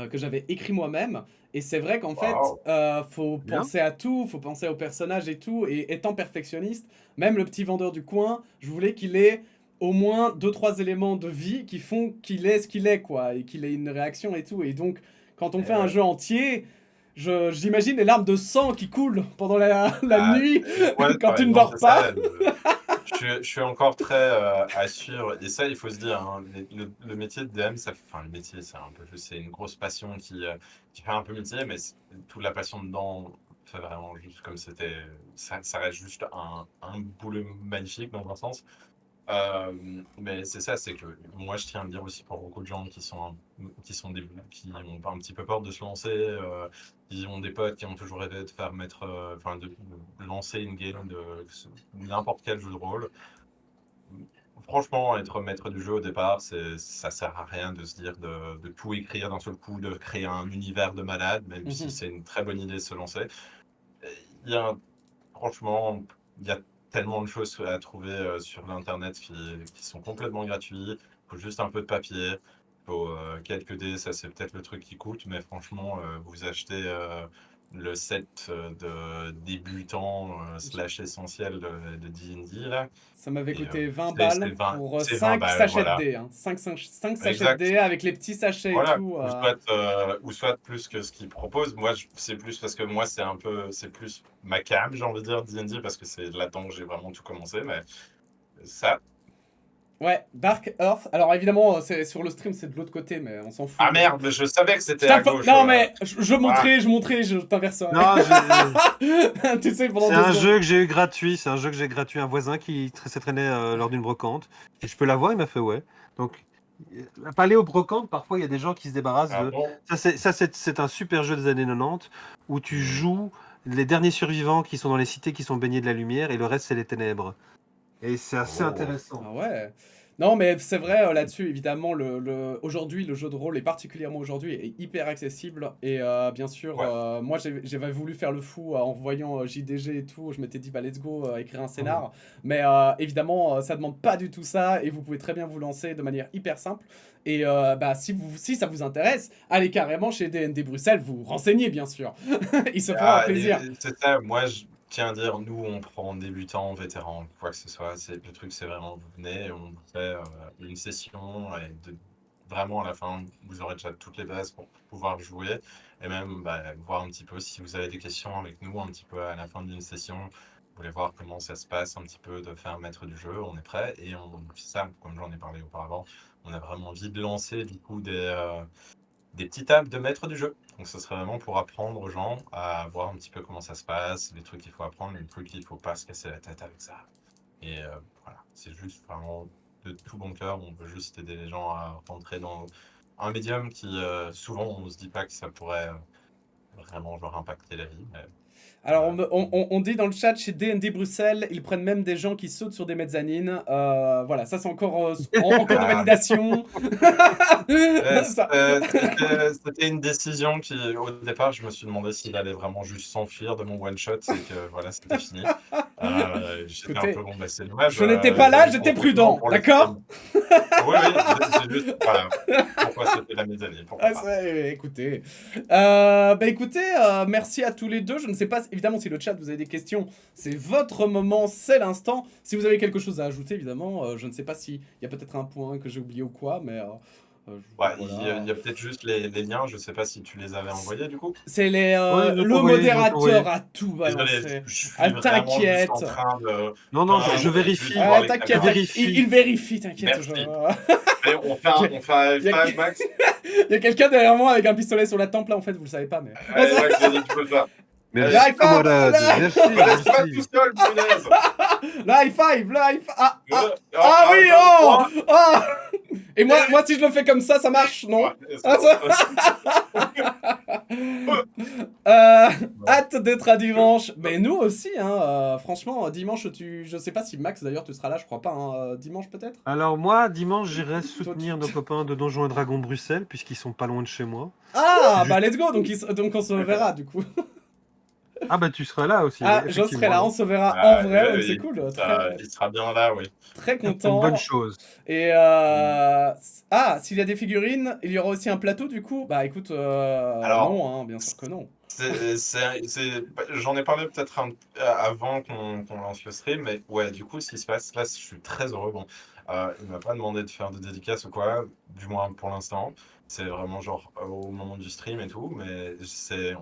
que j'avais écrit moi-même. Et c'est vrai qu'en fait, Wow. faut Bien. penser à tout, faut penser aux personnages et tout. Et étant perfectionniste, même le petit vendeur du coin, je voulais qu'il ait au moins 2-3 éléments de vie qui font qu'il est ce qu'il est, quoi, et qu'il ait une réaction et tout. Et donc, quand on fait un jeu entier, j'imagine les larmes de sang qui coulent pendant la nuit Ouais, quand tu ne non, dors c'est pas. ça, je suis encore très à suivre. Et ça, il faut se dire, hein, le métier de DM, enfin, le métier, c'est un peu juste, c'est une grosse passion qui fait un peu métier, mais toute la passion dedans fait vraiment juste comme c'était. Ça reste juste un boulot magnifique dans un sens. Mais c'est ça, c'est que moi je tiens à le dire aussi pour beaucoup de gens qui ont un petit peu peur de se lancer, qui ont des potes qui ont toujours rêvé de faire enfin de lancer une game de n'importe quel jeu de rôle. Franchement, être maître du jeu au départ, ça sert à rien de se dire de tout écrire d'un seul coup, de créer un univers de malade, même si c'est une très bonne idée de se lancer. Il y a, franchement, il y a tellement de choses à trouver sur l'internet qui sont complètement gratuits. Il faut juste un peu de papier, il faut quelques dés, ça c'est peut-être le truc qui coûte, mais franchement, vous achetez le set de débutant slash essentiel de D&D là. Ça m'avait Et, coûté 20 c'est balles 20 pour c'est 20 5 balles, sachets voilà. de dés. Hein. 5 sachets de Exact. dés avec les petits sachets et Voilà, tout. ou soit plus que ce qu'ils proposent. Moi, c'est plus parce que moi, c'est plus ma cam, j'ai envie de dire, D&D, parce que c'est là-dedans que j'ai vraiment tout commencé. Mais ça. Ouais, Dark Earth. Alors évidemment, c'est sur le stream, c'est de l'autre côté, mais on s'en fout. Ah merde, mais je savais que c'était à gauche. Non, mais je montrais, je t'inverserai. Non, Tu sais, pendant c'est 2 un secondes. jeu que j'ai eu gratuit. C'est un jeu que j'ai gratuit. Un voisin qui s'est traîné lors d'une brocante. Et je peux l'avoir, il m'a fait ouais. Donc, pas aller aux brocantes, parfois il y a des gens qui se débarrassent Ah de. bon. C'est un super jeu des années 90 où tu joues les derniers survivants qui sont dans les cités qui sont baignés de la lumière et le reste c'est les ténèbres. Et c'est assez Oh. intéressant. Ah ouais. Non, mais c'est vrai, là-dessus, évidemment, aujourd'hui, le jeu de rôle, et particulièrement aujourd'hui, est hyper accessible. Et bien sûr, Ouais. moi, j'avais voulu faire le fou en voyant JDG et tout. Je m'étais dit, bah, let's go, écrire un scénar. Mais évidemment, ça demande pas du tout ça. Et vous pouvez très bien vous lancer de manière hyper simple. Et bah, si ça vous intéresse, allez carrément chez DND Bruxelles, vous renseignez, bien sûr. Il se fera un Ah, plaisir. c'est ça, moi je tiens à dire, nous on prend débutants, vétérans, quoi que ce soit. Le truc c'est vraiment, vous venez, on fait une session et vraiment à la fin, vous aurez déjà toutes les bases pour pouvoir jouer et même voir un petit peu si vous avez des questions avec nous, un petit peu à la fin d'une session. Vous voulez voir comment ça se passe un petit peu de faire maître du jeu, on est prêt et ça, comme j'en ai parlé auparavant, on a vraiment envie de lancer du coup des petites tables de maître du jeu. Donc ce serait vraiment pour apprendre aux gens à voir un petit peu comment ça se passe, les trucs qu'il faut apprendre, les trucs qu'il ne faut pas se casser la tête avec ça. Et voilà, c'est juste vraiment de tout bon cœur, on veut juste aider les gens à rentrer dans un médium qui souvent on ne se dit pas que ça pourrait vraiment genre impacter la vie. Mais, Alors, on dit dans le chat, chez DND Bruxelles, ils prennent même des gens qui sautent sur des mezzanines. Voilà, ça c'est encore, encore de validation. Ça- C'était une décision qui, au départ, je me suis demandé s'il allait vraiment juste s'enfuir de mon one-shot et que voilà, c'était fini. J'étais un Écoutez, peu bon, bah, c'est dommage. je n'étais pas là, j'avais j'étais trop prudent, pour le d'accord? film. Oui, c'est juste, voilà, pourquoi c'était la mezzanine, pourquoi Ah, pas. écoutez, bah écoutez, merci à tous les deux. Je ne sais pas, évidemment, si le chat vous avez des questions, c'est votre moment, c'est l'instant. Si vous avez quelque chose à ajouter, évidemment, je ne sais pas s'il y a peut-être un point que j'ai oublié ou quoi, mais Ouais, voilà. il y a peut-être juste les liens, je sais pas si tu les avais envoyés du coup. C'est Ouais, je vais le t'envoyer, je vais modérateur t'envoyer. a tout Désolé, balancé. je Ah, suis vraiment juste en t'inquiète. train de Non, non, je peindre et juste vérifie. voir Ah, les t'inquiète, Je caméras. vérifie. il vérifie, t'inquiète. Merci. Mais on fait un Il y a- five max. Il y a quelqu'un derrière moi avec un pistolet sur la tempe là, en fait, vous le savez pas, mais. Allez, Max, vas-y, tu peux le faire. Merci, Le high five, camarade. Merci, Me laisse pas merci. tout seul, punaise. Le high five, le high five. Ah, ah, Oh, ah oui, oh, moi. oh. Et moi, si je le fais comme ça marche, non? Ouais, c'est Ah, bon. Hâte d'être à dimanche. Mais nous aussi, hein. Franchement, dimanche, je sais pas si Max d'ailleurs tu seras là, je crois pas. Hein. Dimanche peut-être. Alors moi, dimanche, j'irai soutenir nos copains de Donjons et Dragons Bruxelles, puisqu'ils sont pas loin de chez moi. Ah, bah let's go. Donc on se verra du coup. Ah bah tu seras là aussi, Ah, oui, je serai effectivement. là, on se verra Ah, en vrai, donc oui, c'est cool. il sera bien là, oui. Très C'est une content. bonne chose. Et s'il y a des figurines, il y aura aussi un plateau du coup. Bah écoute, Alors, non, hein, bien sûr que non. J'en ai parlé peut-être avant qu'on lance le stream, mais ouais, du coup, ce qui se passe, là, je suis très heureux. Bon, il m'a pas demandé de faire de dédicace ou quoi, du moins pour l'instant. C'est vraiment genre au moment du stream et tout, mais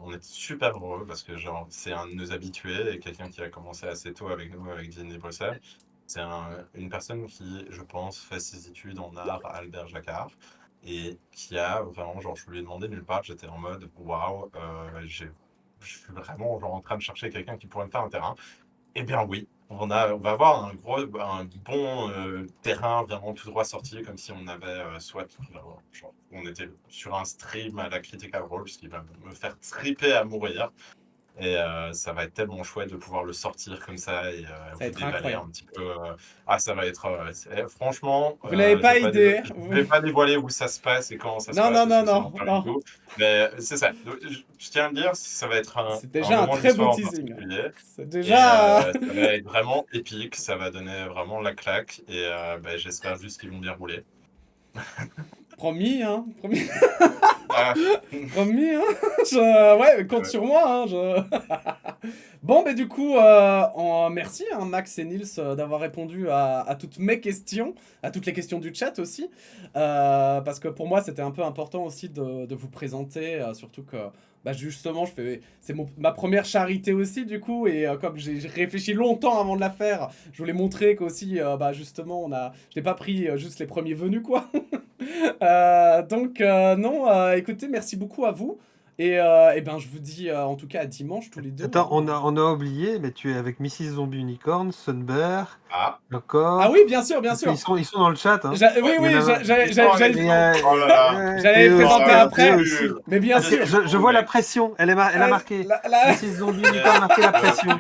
on est super heureux parce que genre c'est un de nos habitués et quelqu'un qui a commencé assez tôt avec nous, avec D&D Bruxelles. C'est une personne qui, je pense, fait ses études en art à Albert Jacquard et qui a vraiment, genre, je lui ai demandé nulle part, j'étais en mode waouh, je suis vraiment genre, en train de chercher quelqu'un qui pourrait me faire un terrain. Eh bien oui, on va avoir un bon terrain vraiment tout droit sorti, comme si on avait soit genre, on était sur un stream à la Critical Role, puisqu'il va me faire triper à mourir. Et ça va être tellement chouette de pouvoir le sortir comme ça et va vous être déballer incroyable. un petit peu. Ah, ça va être. Franchement, Vous n'avez pas idée. je vais pas dévoiler où ça se passe et comment ça se Non, passe, non, parce non, que c'est non, l'enfer non. et tout. Mais c'est ça. Donc, je tiens à le dire, ça va être un C'est déjà un moment de très beau l'histoire en teasing. particulier. C'est Et déjà. ça va être vraiment épique, ça va donner vraiment la claque. Et j'espère juste qu'ils vont bien rouler. Promis, hein. Promis. Ah, Promis, hein. Ouais, compte sur moi, hein. Bon, mais du coup, merci, hein, Max et Nils, d'avoir répondu à toutes mes questions, à toutes les questions du chat aussi. Parce que pour moi, c'était un peu important aussi de vous présenter, surtout que, bah, justement, c'est ma première charité aussi, du coup, et comme j'ai réfléchi longtemps avant de la faire, je voulais montrer qu'aussi, bah, justement, je n'ai pas pris juste les premiers venus, quoi. Donc, non, écoutez, merci beaucoup à vous. Et ben, je vous dis en tout cas à dimanche tous les deux. Attends, hein. on a oublié, mais tu es avec Mrs. Zombie Unicorn, Sunbear, ah. encore. Ah oui, bien sûr, bien sûr. Ils sont dans le chat. Hein. Oui, Il y en a- j'allais Oh là là. j'allais les présenter et après. aussi. Mais bien Parce que sûr. je vois la pression, elle a marqué. Mrs. Zombie Unicorn a marqué la pression.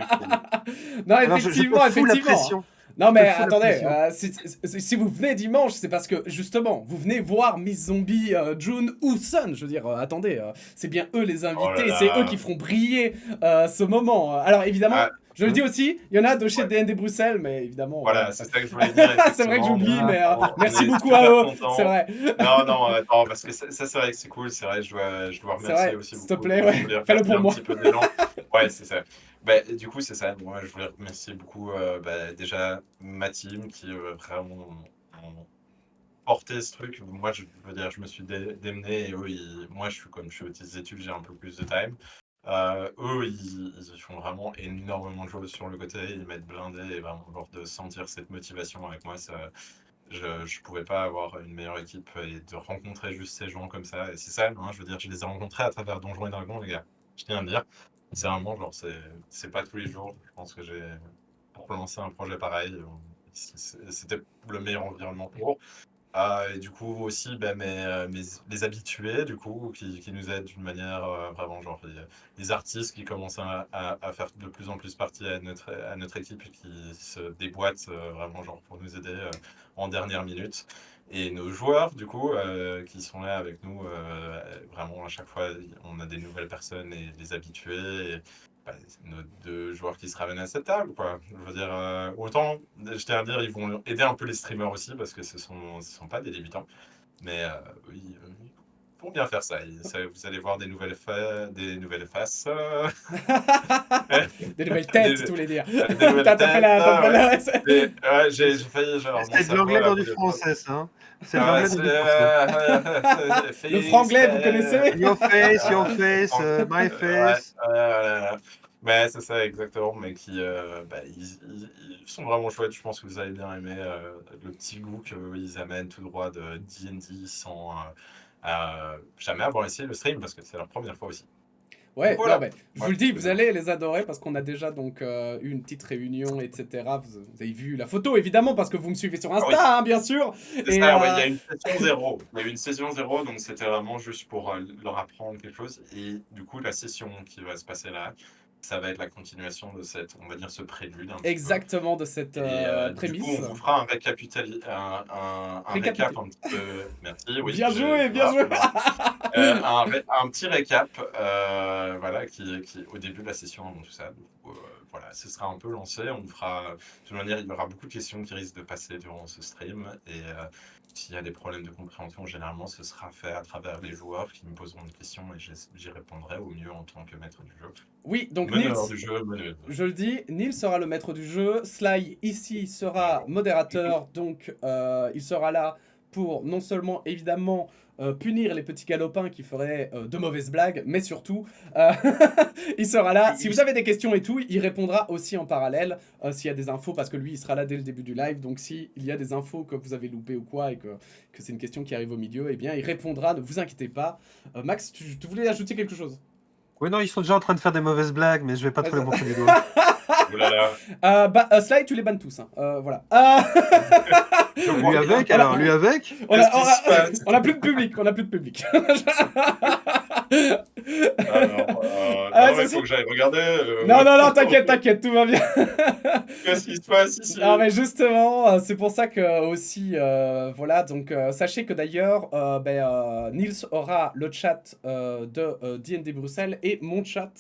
Non, Alors, je te effectivement, fous la effectivement. pression. Non mais te fous la attendez, pression. si vous venez dimanche, c'est parce que justement, vous venez voir Miss Zombie, June ou Sun. Je veux dire, attendez, c'est bien eux les Oh là invités, et c'est eux qui là. feront briller ce moment. Alors évidemment, Ah, je le dis aussi, il y en a de chez ouais. DND Bruxelles, mais évidemment, Voilà, c'est ça que je voulais dire, c'est vrai que effectivement. j'oublie, Ah, mais On merci est beaucoup à super eux, c'est contents. vrai. Non, non, attends, parce que ça, c'est vrai que c'est cool. C'est vrai, je dois C'est remercier vrai, aussi s'il te beaucoup. plaît, Je ouais, voulais fais-le remercier pour un moi. petit peu des gens. Ouais, c'est ça. Bah, du coup, c'est ça. Moi, je voulais remercier beaucoup bah, déjà ma team qui vraiment ont porté ce truc. Moi, je veux dire, je me suis démené et eux, moi, comme je suis aux études, j'ai un peu plus de time. Eux, ils font vraiment énormément de choses sur le côté. Ils mettent blindé et vraiment, genre, de sentir cette motivation avec moi, je pouvais pas avoir une meilleure équipe et de rencontrer juste ces gens comme ça. Et c'est ça, hein, je veux dire, je les ai rencontrés à travers Donjons et Dragons, les gars. Je tiens à le dire. C'est vraiment, genre, c'est pas tous les jours. Je pense que pour lancer un projet pareil, c'était le meilleur environnement pour. Et du coup aussi bah, les habitués du coup qui nous aident d'une manière vraiment genre les artistes qui commencent à faire de plus en plus partie à notre équipe et qui se déboîtent vraiment genre pour nous aider en dernière minute et nos joueurs du coup qui sont là avec nous vraiment à chaque fois on a des nouvelles personnes et des habitués et, bah, nos deux joueurs qui se ramènent à cette table, quoi. Je veux dire, autant, je tiens à dire, ils vont aider un peu les streamers aussi, parce que ce sont pas des débutants. Mais ils vont bien faire ça. Vous allez voir des nouvelles faces, Des nouvelles têtes, des, tu voulais dire. des nouvelles T'as fait têtes, ouais, ouais. c'est- J'ai failli, genre, mon c'est de cerveau l'anglais là dans du voulait pas. français, ça. Hein. C'est de Ouais, l'anglais dans du français. Le face, franglais, vous connaissez? Your ouais, face, my ouais, face. ouais. Mais c'est ça exactement, mais bah, ils sont vraiment chouettes. Je pense que vous allez bien aimer le petit goût qu'ils amènent tout droit de D&D sans jamais avoir essayé le stream parce que c'est leur première fois aussi. Donc Ouais, non, voilà. mais je Moi, vous le dis, je vous faisais un- allez les adorer parce qu'on a déjà donc eu une petite réunion, etc. Vous avez vu la photo, évidemment, parce que vous me suivez sur Ah oui, Insta, hein, bien sûr. c'est Et ça, ouais, il y a une session zéro. Il y a eu une session zéro, donc c'était vraiment juste pour leur apprendre quelque chose. Et du coup, la session qui va se passer là, ça va être la continuation de on va dire, ce prélude un petit peu. exactement de cette Et du coup, prémisse. on vous fera un récap Récapitule. un petit peu. Merci, oui, Bien joué, bien voilà, joué. voilà. Un petit récap, voilà, qui au début de la session, avant tout ça. Donc, voilà, ce sera un peu lancé. On fera, de toute manière, il y aura beaucoup de questions qui risquent de passer durant ce stream. Et s'il y a des problèmes de compréhension, généralement, ce sera fait à travers les joueurs qui me poseront des questions et j'y répondrai au mieux en tant que maître du jeu. Oui, donc Nils, Meneur du jeu, meneuse. je le dis, Nils sera le maître du jeu. Sly, ici, sera modérateur. Donc, il sera là pour non seulement, évidemment, punir les petits galopins qui feraient de mauvaises blagues, mais surtout, euh, il sera là. Si vous avez des questions et tout, il répondra aussi en parallèle s'il y a des infos, parce que lui, il sera là dès le début du live. Donc, s'il y a des infos que vous avez loupées ou quoi, et que c'est une question qui arrive au milieu, eh bien, il répondra, ne vous inquiétez pas. Max, tu voulais ajouter quelque chose? Oui, non, ils sont déjà en train de faire des mauvaises blagues, mais je vais pas trop les Vas-y. montrer du doigt. Ouh là là. Sly, tu les bannes tous. Hein. Voilà. Je Lui vois rien. avec, alors, lui avec. Qu'est-ce qui se passe? On a plus de public. On a plus de public. Alors, Ah, non, ça, il faut que j'aille regarder. non, non, non, t'inquiète, t'inquiète, tout va bien. Qu'est-ce qui se passe ici? Non, mais justement, c'est pour ça que aussi, voilà, donc sachez que d'ailleurs, Nils aura le chat de D&D Bruxelles et mon chat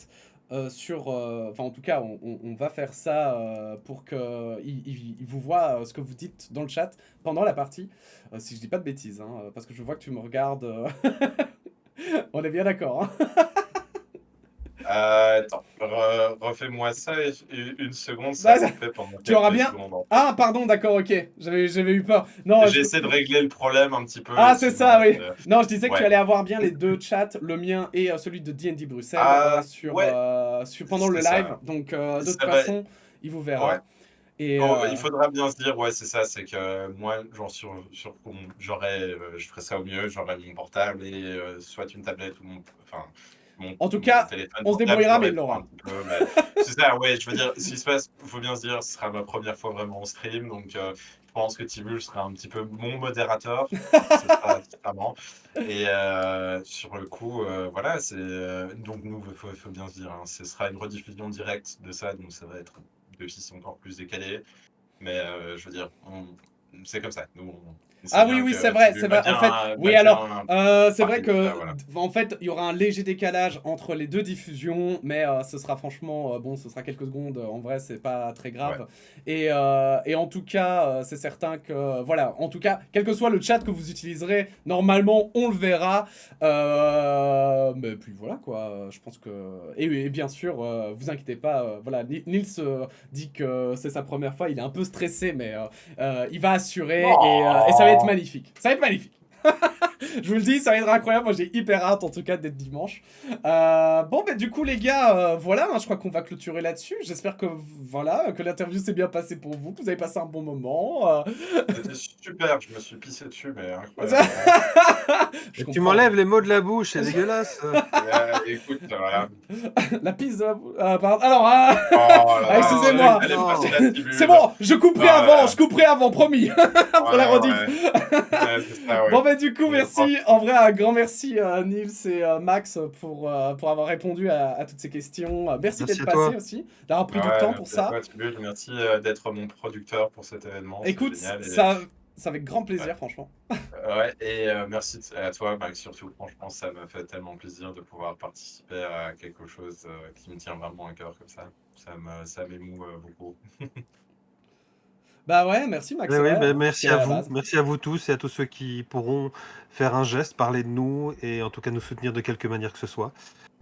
sur, enfin en tout cas, on va faire ça pour que il vous voit ce que vous dites dans le chat pendant la partie, si je dis pas de bêtises, hein, parce que je vois que tu me regardes. On est bien d'accord. Hein. Attends, refais-moi ça une seconde, Bah, ça s'est fait pendant tu auras quelques bien. secondes. Ah, pardon, d'accord, ok. J'avais eu peur. Non, J'essaie de régler le problème un petit peu. Ah, c'est ça, oui. excuse-moi, Non, je disais que tu ouais. allais avoir bien les deux chats, le mien et celui de D&D Bruxelles, Ouais, pendant le c'est ça. live. Donc, de toute Ça va- façon, il vous Ouais. verra. Et Il faudra bien se dire, ouais, c'est ça, c'est que moi, genre, je ferais ça au mieux, j'aurais mon portable et soit une tablette ou en tout mon cas, téléphone on se portable, débrouillera, mais j'aurais il l'aura. un petit peu, mais c'est ça, ouais, je veux dire, ce qui se passe, il faut bien se dire, ce sera ma première fois vraiment en stream, donc je pense que Tibul sera un petit peu mon modérateur, ce sera vraiment. Et sur le coup, voilà, donc nous, il faut bien se dire, hein, ce sera une rediffusion directe de ça, donc ça va être d'office encore plus décalé. Mais je veux dire, c'est comme ça. Nous, on sait Ah oui, bien oui, que c'est vrai, tu c'est vas vrai. En fait, bien, oui, va alors, bien c'est vrai parler de que, ça, voilà. en fait, il y aura un léger décalage entre les deux diffusions, mais ce sera franchement, bon, ce sera quelques secondes. En vrai, c'est pas très Ouais. grave. Et en tout cas, c'est certain que, voilà, en tout cas, quel que soit le chat que vous utiliserez, normalement, on le verra. Mais puis voilà, quoi. Je pense que, et bien sûr, vous inquiétez pas. Voilà, Nils dit que c'est sa première fois. Il est un peu stressé, mais il va assurer et ça va être Oh. magnifique. Ça va être magnifique. Je vous le dis, ça va être incroyable. Moi, j'ai hyper hâte en tout cas d'être dimanche. Bon, bah, du coup, les gars, voilà, hein, je crois qu'on va clôturer là-dessus. J'espère que voilà, que l'interview s'est bien passée pour vous, que vous avez passé un bon moment. C'était super, je me suis pissé dessus, mais incroyable. Je Et tu comprends. m'enlèves les mots de la bouche, c'est dégueulasse. Écoute, voilà. La piste de la pardon. Alors, Oh là là, excusez-moi. elle est non. passée la pilule. C'est bon, je couperai Ah, avant, je couperai avant, promis. Pour la rediff. Ouais, c'est ça, ouais. Bon bah du coup Mais merci, en vrai un grand merci Nils et Max pour avoir répondu à toutes ces questions. Merci Merci d'être à passé toi. aussi, d'avoir pris du Ouais, temps pour merci à ça. toi, Tibul. Merci d'être mon producteur pour cet événement. C'est Écoute, génial. ça avec grand plaisir Ouais. franchement. Ouais, et merci à toi, Max, surtout. Franchement, ça m'a fait tellement plaisir de pouvoir participer à quelque chose qui me tient vraiment à cœur comme ça. Ça m'émoue beaucoup. Bah ouais, merci Max, Eh c'est oui, vrai, ben, hein, merci c'est à la vous. base. Merci à vous tous et à tous ceux qui pourront faire un geste, parler de nous et en tout cas nous soutenir de quelque manière que ce soit.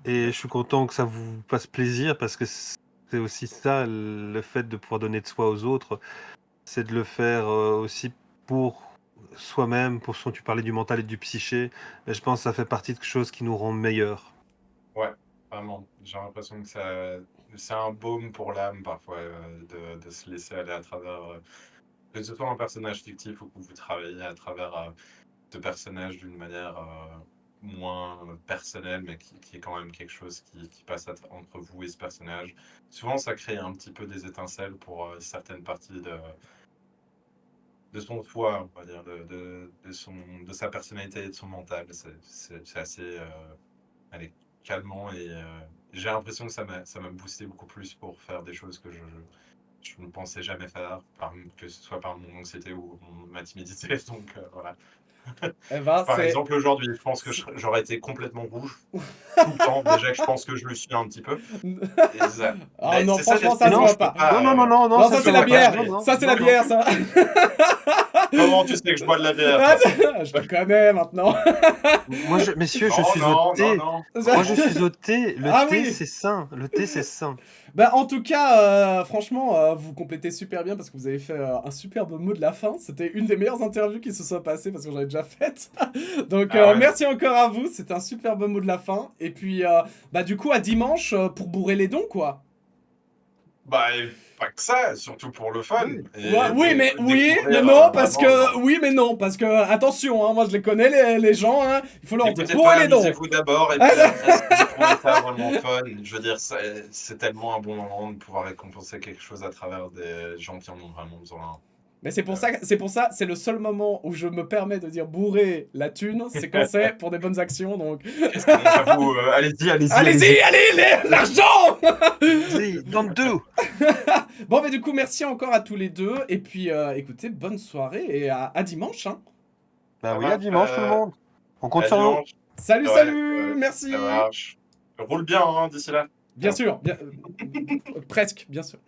Et je suis content que ça vous fasse plaisir parce que c'est aussi ça, le fait de pouvoir donner de soi aux autres, c'est de le faire aussi pour soi-même, pour son, tu parlais du mental et du psyché, mais je pense que ça fait partie de quelque chose qui nous rend meilleurs. Ouais, vraiment. J'ai l'impression que c'est un baume pour l'âme parfois de se laisser aller à travers, que ce soit un personnage fictif ou que vous travaillez à travers ce personnage d'une manière moins personnelle, mais qui est quand même quelque chose qui passe entre vous et ce personnage. Souvent, ça crée un petit peu des étincelles pour certaines parties de son soi, on va dire, de sa personnalité et de son mental. C'est assez allez, calmant et j'ai l'impression que ça m'a boosté beaucoup plus pour faire des choses que je ne pensais jamais faire, que ce soit par mon anxiété ou ma timidité. Donc voilà. Eh ben Par c'est... exemple, aujourd'hui, je pense que j'aurais été complètement rouge tout le temps. Déjà que je pense que je le suis un petit peu. Et Ah non, c'est ça franchement d'être ça se Non, voit je peux pas. non, non, pas. non, non, non, Non, ça ça se c'est voit la pas. bière, Non, non, ça c'est la non, non. bière ça. Comment tu sais que je bois de la bière, Ah, toi? je te connais maintenant. Moi, messieurs, je Non, suis au non, non, thé. non. Moi, je suis au thé. Le Ah thé, oui. c'est sain. Le thé, c'est sain. Bah en tout cas, franchement, vous complétez super bien parce que vous avez fait un superbe mot de la fin. C'était une des meilleures interviews qui se soit passées parce que j'en ai déjà faites. Donc Ah ouais. merci encore à vous, c'était un superbe mot de la fin. Et puis bah du coup à dimanche pour bourrer les dons quoi. Bah, et pas que ça, surtout pour le fun. Oui. Et Ouais, oui mais découvrir non parce vraiment, que genre. oui mais non parce que attention hein, moi je les connais les gens hein, il faut leur dire Écoutez bourrer pas, les dons. amusez-vous d'abord, et puis après, si vous trouvez ça vraiment fun, je veux dire, c'est tellement un bon moment de pouvoir récompenser quelque chose à travers des gens qui en ont vraiment besoin. Mais c'est pour ça, c'est le seul moment où je me permets de dire bourrer la thune, c'est quand c'est pour des bonnes actions, donc... Qu'est-ce que donc, j'avoue, allez-y, allez-y, Allez-y, allez, l'argent. Allez-y, don't do. Bon, mais du coup, merci encore à tous les deux, et puis, écoutez, bonne soirée, et à dimanche, hein. Bah Ça oui, à marche, dimanche, tout le monde. On compte à sur vous. dimanche. Salut, Ouais, salut, merci. ça marche. Roule bien, hein, d'ici là. Bien sûr, presque, bien sûr.